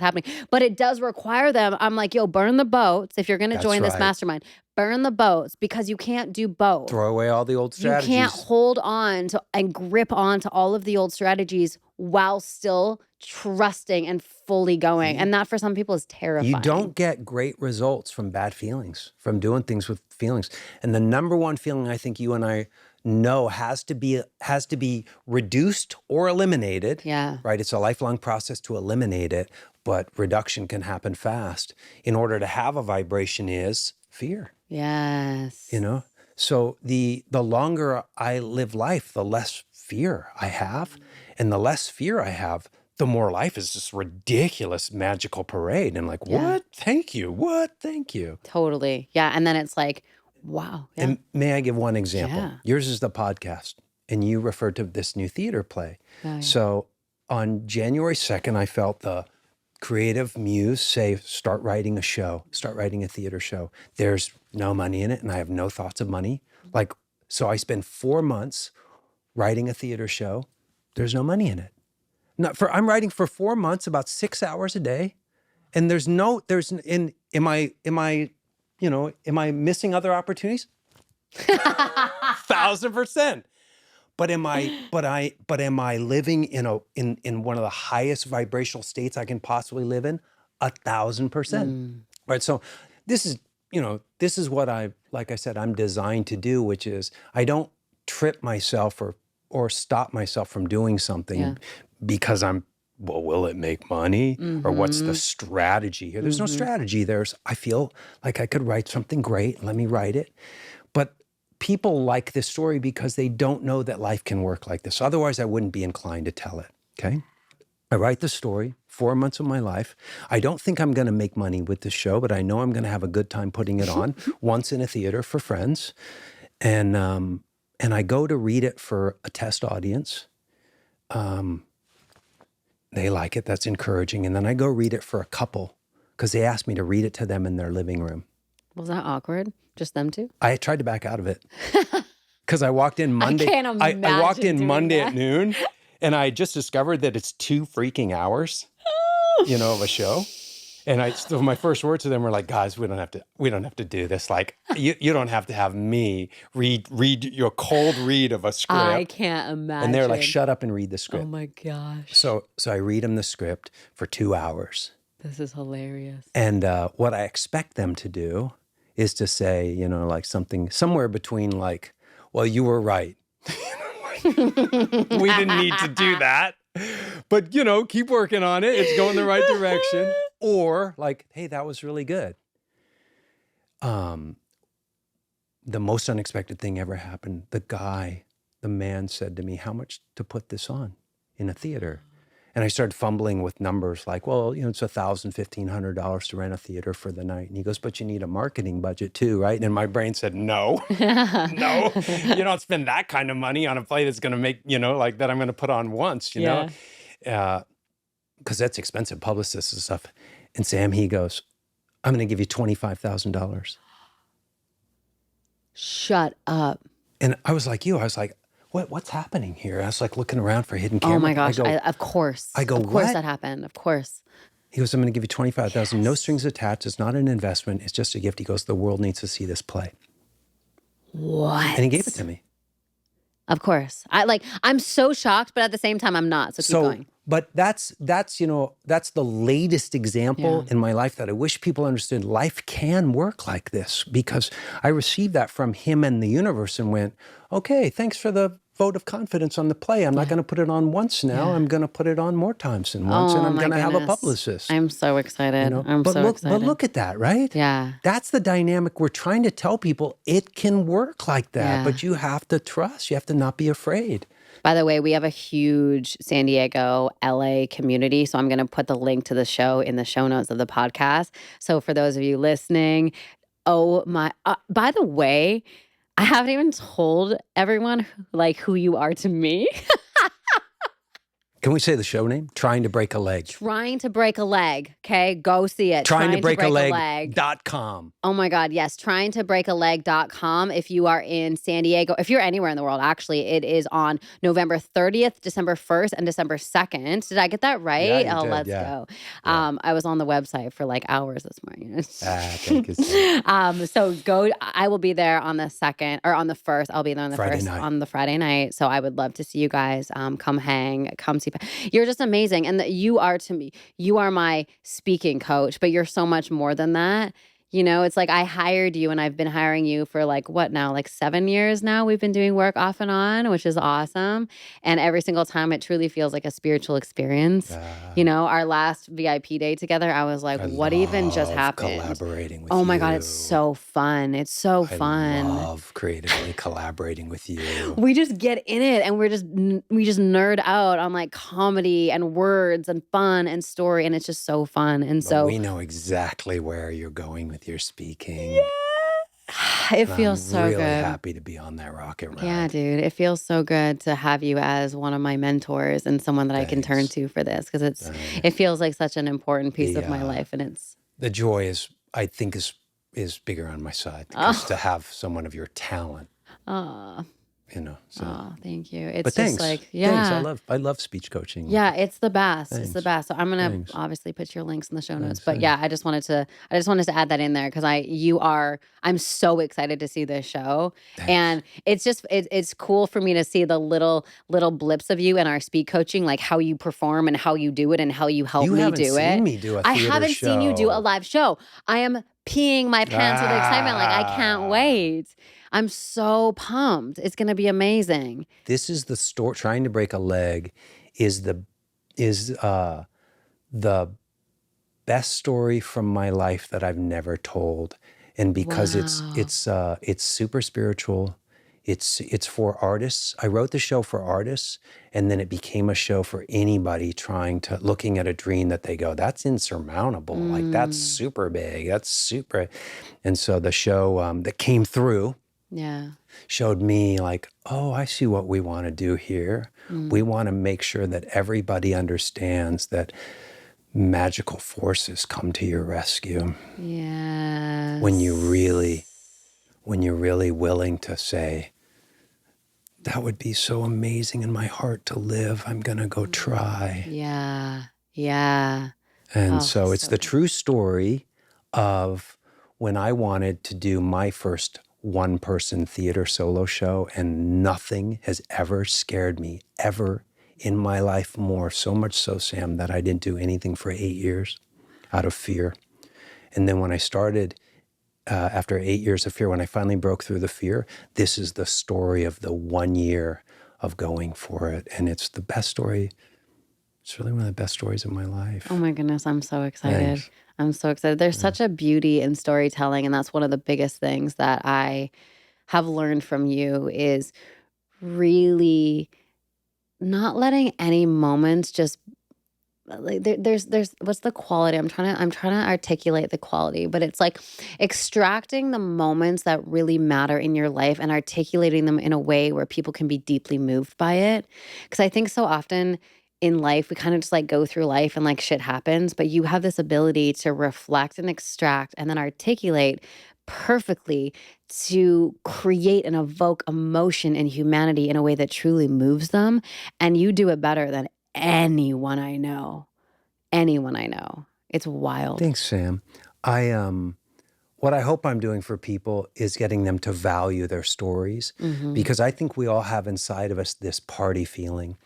But it does require them. I'm like, yo, burn the boats. If you're going to join this mastermind, burn the boats, because you can't do both.
Throw away all the old strategies.
You can't hold on to and grip on to all of the old strategies while still trusting and fully going. And that for some people is terrifying.
You don't get great results from bad feelings, from doing things with feelings. And the number one feeling I think you and I know has to be reduced or eliminated. Right? It's a lifelong process to eliminate it, but reduction can happen fast. In order to have a vibration is fear. You know? So the longer I live life, the less fear I have. And the less fear I have, the more life is this ridiculous, magical parade. And like,
Yeah.
what? Thank you. What? Thank you.
Totally. Yeah. And then it's like, wow. Yeah.
And may I give one example?
Yeah.
Yours is the podcast, and you referred to this new theater play.
Oh, yeah.
So on January 2nd, I felt the creative muse say, start writing a show, start writing a theater show. There's no money in it, and I have no thoughts of money. Like, so I spend 4 months writing a theater show. There's no money in it. I'm writing for 4 months, about 6 hours a day. And am I missing other opportunities? 1,000%. But am I living in one of the highest vibrational states I can possibly live in? 1,000%. Right. So this is what like I said, I'm designed to do, which is I don't trip myself or stop myself from doing something because will it make money? Or what's the strategy here? There's no strategy. I feel like I could write something great. Let me write it. But people like this story because they don't know that life can work like this. Otherwise, I wouldn't be inclined to tell it, okay? I write the story, 4 months of my life. I don't think I'm going to make money with this show, but I know I'm going to have a good time putting it on once in a theater for friends. And I go to read it for a test audience. They like it. That's encouraging. And then I go read it for a couple because they asked me to read it to them in their living room.
Was that awkward? Just them two?
I tried to back out of it because I walked in Monday.
I can't imagine
I walked in
doing
Monday
that.
at noon, and I just discovered that it's 2 freaking hours, of a show. And so my first words to them were like, guys, we don't have to do this. Like, you don't have to have me read your cold read of a script.
I can't imagine.
And they're like, shut up and read the script.
Oh my gosh.
So I read them the script for 2 hours.
This is hilarious.
And what I expect them to do is to say, like something somewhere between like, well, you were right. We didn't need to do that. But, keep working on it. It's going the right direction. Or like, hey, that was really good. The most unexpected thing ever happened. The man said to me, how much to put this on in a theater? And I started fumbling with numbers like, well, it's $1,000, $1,500 to rent a theater for the night. And he goes, but you need a marketing budget too, right? And my brain said, no, no, you don't spend that kind of money on a play that's going to make, like that I'm going to put on once, you know, because that's expensive, publicists and stuff. And Sam, he goes, I'm going to give you $25,000.
Shut up.
And I was like, what's happening here? I was like looking around for hidden camera.
Oh my gosh, of course.
I go,
of course
what?
That happened. Of course.
He goes, I'm going to give you $25,000, no strings attached. It's not an investment. It's just a gift. He goes, the world needs to see this play.
What?
And he gave it to me.
Of course. I'm so shocked, but at the same time, I'm not. So keep going.
But that's the latest example in my life that I wish people understood. Life can work like this because I received that from him and the universe and went, okay, thanks for the vote of confidence on the play. I'm not going to put it on once now. I'm going to put it on more times than once, and I'm going to have a publicist.
I'm so excited.
But look at that, right?
Yeah.
That's the dynamic we're trying to tell people. It can work like that, but you have to trust. You have to not be afraid.
By the way, we have a huge San Diego, LA community. So I'm going to put the link to the show in the show notes of the podcast. So for those of you listening, by the way, I haven't even told everyone who you are to me.
Can we say the show name? Trying to Break a Leg.
Trying to Break a Leg. Okay, go see it.
Tryingtobreakaleg.com.
Oh my God, yes. Tryingtobreakaleg.com. If you are in San Diego, if you're anywhere in the world, actually, it is on November 30th, December 1st, and December 2nd. Did I get that right?
Yeah,
let's go. Yeah. I was on the website for hours this morning.
Thank you.
So go. I will be there on the 2nd, or on the 1st. I'll be there on the
Friday
1st,
night.
on the Friday night. So I would love to see you guys. Come hang, come see. You're just amazing. And you are to me, you are my speaking coach, but you're so much more than that. You know, it's like I hired you and I've been hiring you for like what now? Like 7 years now. We've been doing work off and on, which is awesome. And every single time it truly feels like a spiritual experience. You know, our last VIP day together, I was like,
I
what even just
love
happened?
collaborating with
Oh my God, it's
you.
so fun. It's so
I
fun.
love creatively collaborating with you.
We just get in it and we just nerd out on like comedy and words and fun and story. And it's just so fun. And
But
so
we know exactly where you're going with your speaking.
it
And
feels
I'm
so
really
good.
happy to be on that rocket ride.
Yeah, dude. It feels so good to have you as one of my mentors and someone that I can turn
Thanks.
to for this because it feels like such an important piece of my life. And it's
The joy is, I think, is bigger on my side because to have someone of your talent, you know. So,
thank you. It's
but
just
thanks,
like,
thanks.
yeah.
I love speech coaching.
Yeah, it's the best. It's the
Thanks.
best. So I'm gonna
Thanks.
obviously put your links in the show notes.
Thanks,
But yeah, I just wanted to add that in there because I'm so excited to see this show.
Thanks.
And it's just it's cool for me to see the little blips of you in our speed coaching, like how you perform and how you do it and how you help me
haven't
do
seen
it.
me do a
I
theater
haven't seen you do a
show.
live show. I am peeing my pants with excitement. Like I can't wait. I'm so pumped. It's gonna be amazing.
This is the story. Trying to break a leg is the best story from my life that I've never told, and because it's super spiritual. It's for artists. I wrote the show for artists, and then it became a show for anybody looking at a dream that they go, that's insurmountable. Like that's super big. That's super. And so the show that came through showed me like, oh, I see what we want to do here. We want to make sure that everybody understands that magical forces come to your rescue.
Yeah.
When you're really willing to say, that would be so amazing in my heart to live. I'm going to go try.
Yeah. Yeah.
And so it's the true story of when I wanted to do my first one-person theater solo show, and nothing has ever scared me, ever in my life more. So much so, Sam, that I didn't do anything for 8 years out of fear. And then when I started, after 8 years of fear, when I finally broke through the fear, this is the story of the 1 year of going for it. And it's the best story. It's really one of the best stories of my life.
Oh my goodness, I'm so excited.
Thanks.
I'm so excited. There's such a beauty in storytelling, and that's one of the biggest things that I have learned from you is really not letting any moments just like there's what's the quality? I'm trying to articulate the quality, but it's like extracting the moments that really matter in your life and articulating them in a way where people can be deeply moved by it. Because I think so often in life we kind of just like go through life and like shit happens, but you have this ability to reflect and extract and then articulate perfectly to create and evoke emotion and humanity in a way that truly moves them, and you do it better than anyone I know. Anyone I know. It's wild.
Thanks, Sam. What I hope I'm doing for people is getting them to value their stories, because I think we all have inside of us this party feeling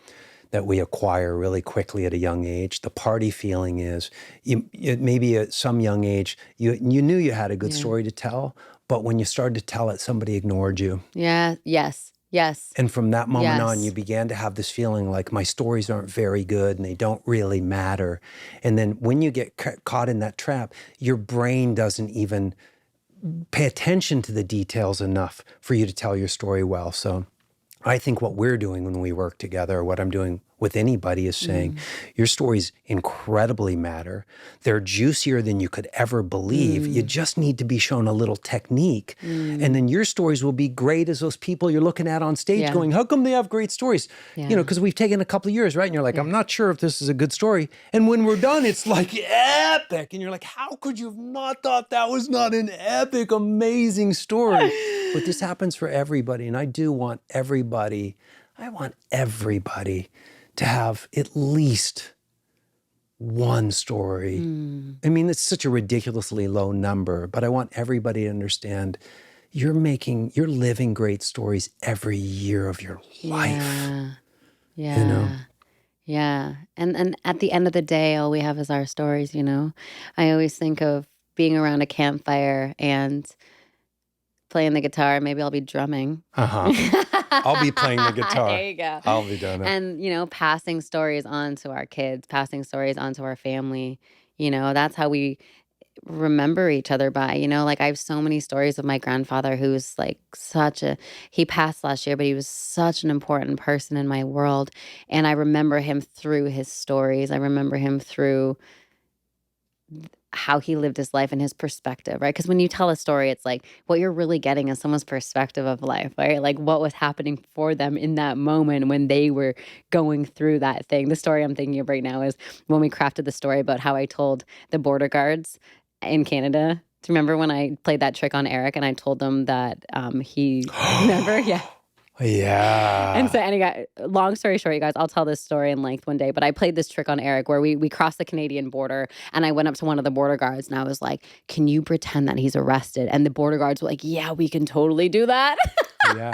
that we acquire really quickly at a young age. The party feeling is maybe at some young age, you knew you had a good story to tell, but when you started to tell it, somebody ignored you.
Yeah. Yes. Yes.
And from that moment on,
Yes.
you began to have this feeling like my stories aren't very good and they don't really matter. And then when you get caught in that trap, your brain doesn't even pay attention to the details enough for you to tell your story well. So I think what we're doing when we work together, or what I'm doing with anybody, is saying your stories incredibly matter. They're juicier than you could ever believe. You just need to be shown a little technique. And then your stories will be great as those people you're looking at on stage going, how come they have great stories? You know, because we've taken a couple of years, right? And you're like, I'm not sure if this is a good story. And when we're done, it's like epic. And you're like, how could you have not thought that was not an epic, amazing story? But this happens for everybody. And I do want everybody to have at least one story. I mean, it's such a ridiculously low number, but I want everybody to understand you're living great stories every year of your life.
Yeah.
You know?
Yeah. And at the end of the day, all we have is our stories, you know? I always think of being around a campfire and playing the guitar. Maybe I'll be drumming.
I'll be playing the guitar.
There you go.
I'll be doing it.
And, passing stories on to our kids, passing stories on to our family. That's how we remember each other by, like I have so many stories of my grandfather who's like he passed last year, but he was such an important person in my world. And I remember him through his stories. I remember him through how he lived his life and his perspective, right? Because when you tell a story, it's like what you're really getting is someone's perspective of life, right? Like what was happening for them in that moment when they were going through that thing. The story I'm thinking of right now is when we crafted the story about how I told the border guards in Canada. Do you remember when I played that trick on Eric and I told them that he remember? Yeah.
Yeah.
And so, long story short, you guys, I'll tell this story in length one day, but I played this trick on Eric where we crossed the Canadian border and I went up to one of the border guards and I was like, can you pretend that he's arrested? And the border guards were like, yeah, we can totally do that.
Yeah.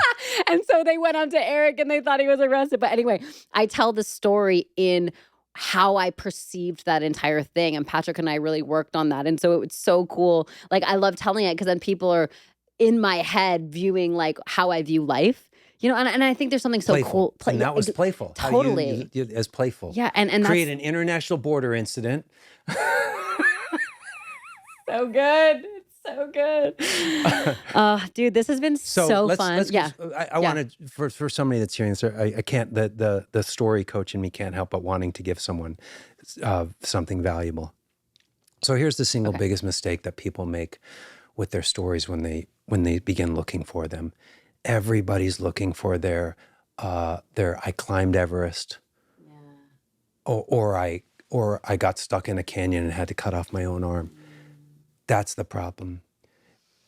And so they went up to Eric and they thought he was arrested. But anyway, I tell the story in how I perceived that entire thing. And Patrick and I really worked on that. And so it was so cool. Like, I love telling it because then people are in my head viewing like how I view life. And I think there's something so
playful.
cool.
And that was playful.
Totally.
You as playful.
Yeah. And
create an international border incident.
So good. It's so good. Dude, this has been so fun.
I wanted for somebody that's hearing this, I can't, the story coach in me can't help but wanting to give someone something valuable. So here's the single biggest mistake that people make with their stories when they begin looking for them. Everybody's looking for their I climbed Everest, or I got stuck in a canyon and had to cut off my own arm. That's the problem.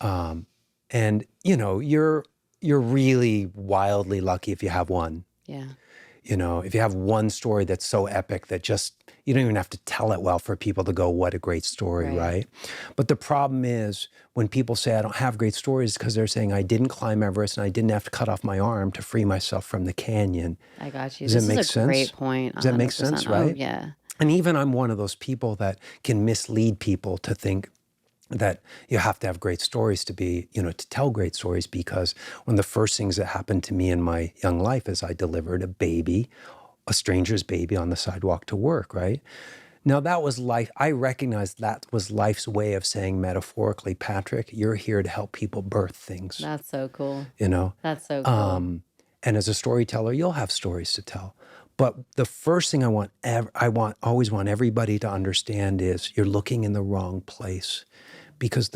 And you're really wildly lucky if you have one.
Yeah.
If you have one story that's so epic that just you don't even have to tell it well for people to go, what a great story, right? But the problem is when people say I don't have great stories because they're saying I didn't climb Everest and I didn't have to cut off my arm to free myself from the canyon.
I got you.
Does that make
sense? Great point. 100%.
Does that make sense, right?
Oh, yeah.
And even I'm one of those people that can mislead people to think that you have to have great stories to be, to tell great stories, because one of the first things that happened to me in my young life is I delivered a stranger's baby on the sidewalk to work, right? Now that was life. I recognized that was life's way of saying metaphorically, Patrick, you're here to help people birth things.
That's so cool.
That's
so cool.
And as a storyteller, you'll have stories to tell. But the first thing I always want everybody to understand is you're looking in the wrong place. Because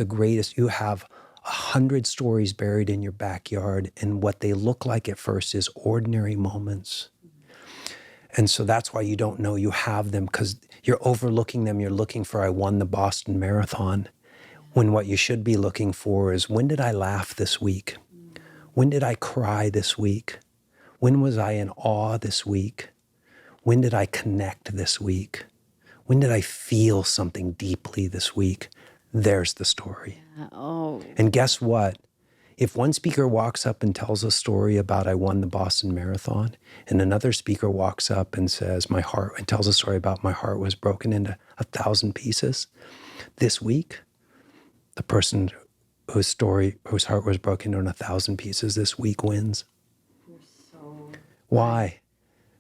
you have 100 stories buried in your backyard, and what they look like at first is ordinary moments. And so that's why you don't know you have them, because you're overlooking them. You're looking for, I won the Boston Marathon, when what you should be looking for is, when did I laugh this week? When did I cry this week? When was I in awe this week? When did I connect this week? When did I feel something deeply this week? There's the story.
Oh.
And guess what? If one speaker walks up and tells a story about I won the Boston Marathon, and another speaker walks up and says and tells a story about my heart was broken into 1,000 pieces, this week, the person whose heart was broken into 1,000 pieces this week wins. Why?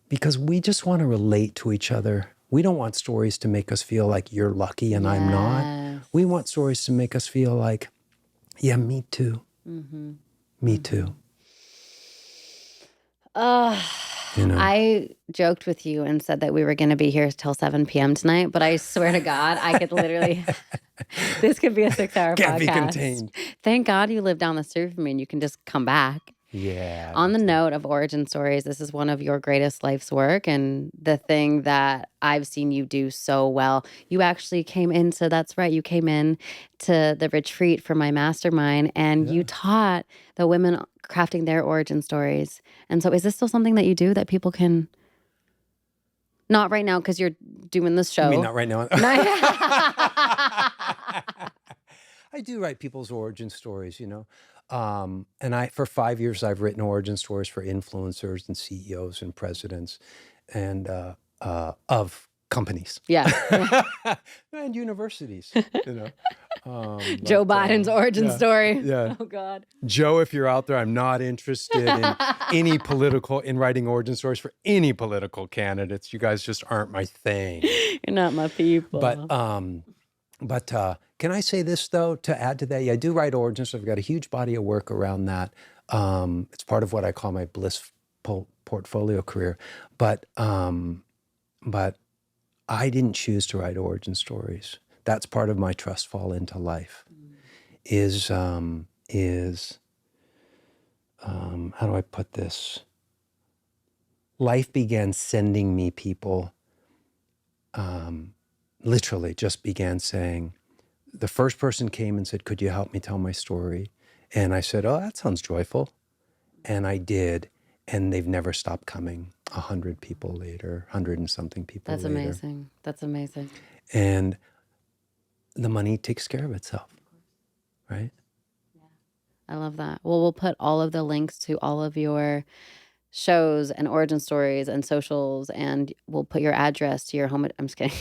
Because we just want to relate to each other. We don't want stories to make us feel like you're lucky and I'm not. We want stories to make us feel like, yeah, me too. Mm-hmm. Me too.
I joked with you and said that we were going to be here till 7 p.m. tonight, but I swear to God, I could literally, this could be a 6-hour podcast.
Can't be contained.
Thank God you live down the street from me and you can just come back.
Yeah.
On the note of origin stories, this is one of your greatest life's work, and the thing that I've seen you do so well. You actually came into, that's right, you came in to the retreat for my mastermind, and you taught the women crafting their origin stories. And so is this still something that you do that people can... Not right now because you're doing this show.
I mean, not right now. I do write people's origin stories, and for 5 years, I've written origin stories for influencers and CEOs and presidents and of companies.
Yeah.
And universities,
Joe Biden's origin
yeah,
story.
Yeah.
Oh God.
Joe, if you're out there, I'm not interested in writing origin stories for any political candidates. You guys just aren't my thing.
You're not my people.
But can I say this though, to add to that? Yeah, I do write origins. So I've got a huge body of work around that. It's part of what I call my blissful portfolio career. But I didn't choose to write origin stories. That's part of my trust fall into life. Is how do I put this? Life began sending me people, literally just began saying, the first person came and said, could you help me tell my story? And I said, oh, that sounds joyful. And I did. And they've never stopped coming 100 people later, 100 and something people
That's
later.
amazing. That's amazing.
And the money takes care of itself, right?
I love that. Well, we'll put all of the links to all of your shows and origin stories and socials, and we'll put your address to your home. I'm just kidding.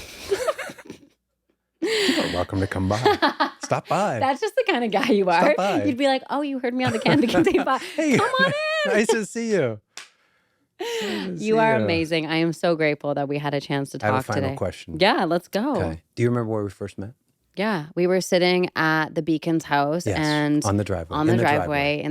You're welcome to come by. Stop by.
That's just the kind of guy you are.
Stop by.
You'd be like, oh, you heard me on the Candy King Day Pod.
Hey,
come on in.
Nice to see you.
You are amazing. I am so grateful that we had a chance to talk today.
I have a final question.
Yeah, let's go.
Okay. Do you remember where we first met?
Yeah, we were sitting at the Beacon's house and
on the driveway.
In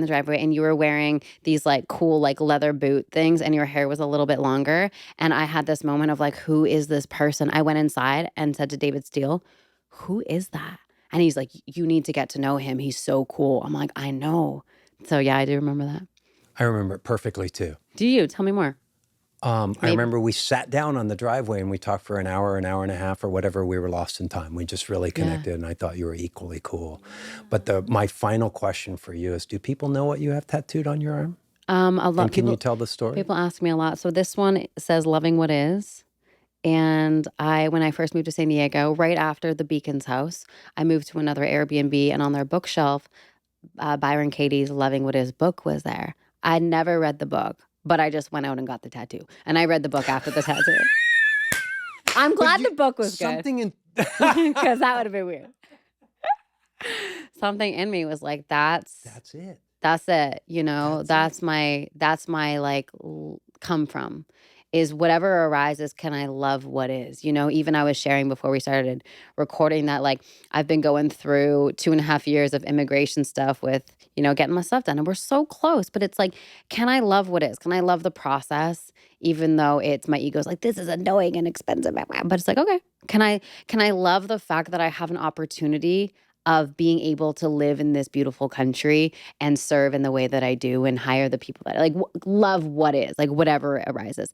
the driveway, and you were wearing these like cool like leather boot things, and your hair was a little bit longer. And I had this moment of like, who is this person? I went inside and said to David Steele, who is that? And he's like, you need to get to know him. He's so cool. I'm like, I know. So yeah, I do remember that.
I remember it perfectly too.
Do you? Tell me more.
I remember we sat down on the driveway and we talked for an hour and a half or whatever. We were lost in time. We just really connected, and I thought you were equally cool. But my final question for you is, do people know what you have tattooed on your arm?
A lot.
And can you tell the story?
People ask me a lot. So this one says "Loving What Is." And when I first moved to San Diego, right after the Beacon's house, I moved to another Airbnb, and on their bookshelf, Byron Katie's "Loving What Is" book was there. I never read the book, but I just went out and got the tattoo. And I read the book after the tattoo. I'm glad the book was good. Because that would have been weird. Something in me was like, that's
it.
That's it. You know, that's my like come from. Is whatever arises, can I love what is? You know, even I was sharing before we started recording that, like, I've been going through 2.5 years of immigration stuff with, you know, getting my stuff done. And we're so close, but it's like, can I love what is? Can I love the process? Even though it's my ego's like, this is annoying and expensive. But it's like, okay, can I love the fact that I have an opportunity of being able to live in this beautiful country and serve in the way that I do and hire the people that I like, love what is, like whatever arises.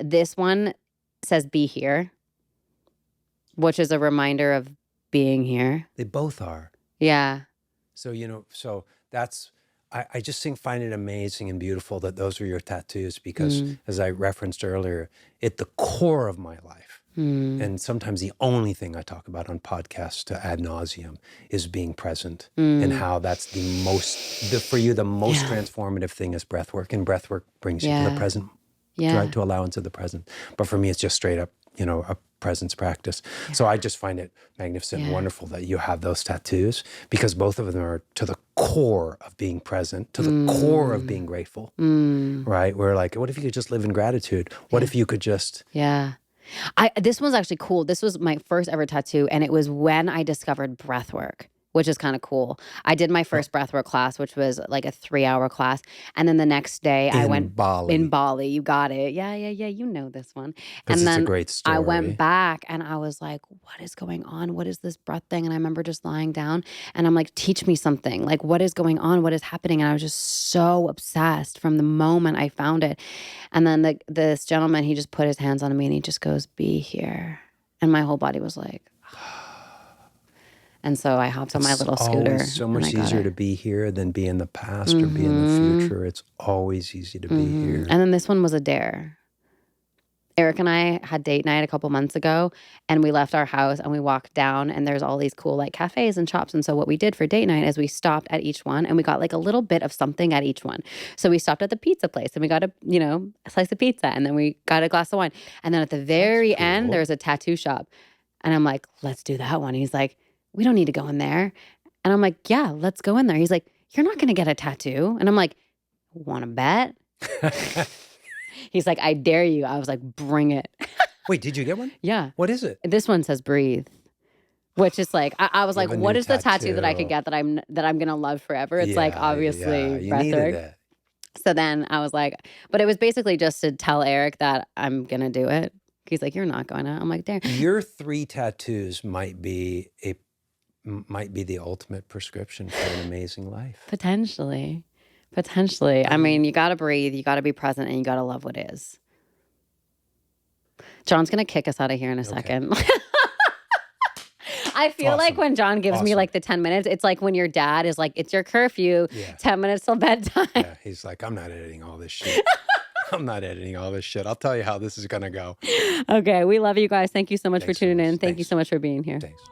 This one says be here, which is a reminder of being here.
They both are.
Yeah.
So, you know, that's, I just find it amazing and beautiful that those are your tattoos because as I referenced earlier, at the core of my life, and sometimes the only thing I talk about on podcasts to ad nauseum is being present and how that's the most transformative thing is breath work. And breath work brings you to the present, right, to allowance of the present. But for me, it's just straight up, you know, a presence practice. Yeah. So I just find it magnificent and wonderful that you have those tattoos because both of them are to the core of being present, to the core of being grateful, right? We're like, what if you could just live in gratitude? What if you could just...
Yeah. This one's actually cool. This was my first ever tattoo, and it was when I discovered breath work, which is kind of cool. I did my first breathwork class, which was like a 3-hour class. And then the next day I went in Bali. You got it. Yeah. You know this one. And then
it's a great story.
I went back and I was like, what is going on? What is this breath thing? And I remember just lying down and I'm like, teach me something. Like, what is going on? What is happening? And I was just so obsessed from the moment I found it. And then this gentleman, he just put his hands on me and he just goes, be here. And my whole body was like... And so I hopped on my little scooter.
It's so much easier to be here than be in the past or be in the future. It's always easy to be here.
And then this one was a dare. Eric and I had date night a couple months ago, and we left our house and we walked down, and there's all these cool like cafes and shops. And so what we did for date night is we stopped at each one and we got like a little bit of something at each one. So we stopped at the pizza place and we got a slice of pizza, and then we got a glass of wine. And then at the very end, there's a tattoo shop. And I'm like, let's do that one. He's like, we don't need to go in there. And I'm like, yeah, let's go in there. He's like, you're not going to get a tattoo. And I'm like, want to bet? He's like, I dare you. I was like, bring it.
Wait, did you get one?
Yeah.
What is it?
This one says breathe, which is like, I was
You
like,
have a
what
new
is the tattoo that I could
tattoo.
get that I'm going to love forever? It's like,
Yeah,
obviously,
you needed
breathwork.
that.
So then I was like, but it was basically just to tell Eric that I'm going to do it. He's like, you're not going to. I'm like, there.
Your 3 tattoos might be the ultimate prescription for an amazing life.
Potentially. I mean, you got to breathe, you got to be present, and you got to love what is. John's going to kick us out of here in a second. I feel like when John gives me like the 10 minutes, it's like when your dad is like, it's your curfew, 10 minutes till bedtime.
Yeah, he's like, I'm not editing all this shit. I'll tell you how this is going to go.
Okay, we love you guys. Thank you so much
Thanks
for tuning
so much.
in. Thank you
Thanks.
so much for being here.
Thanks.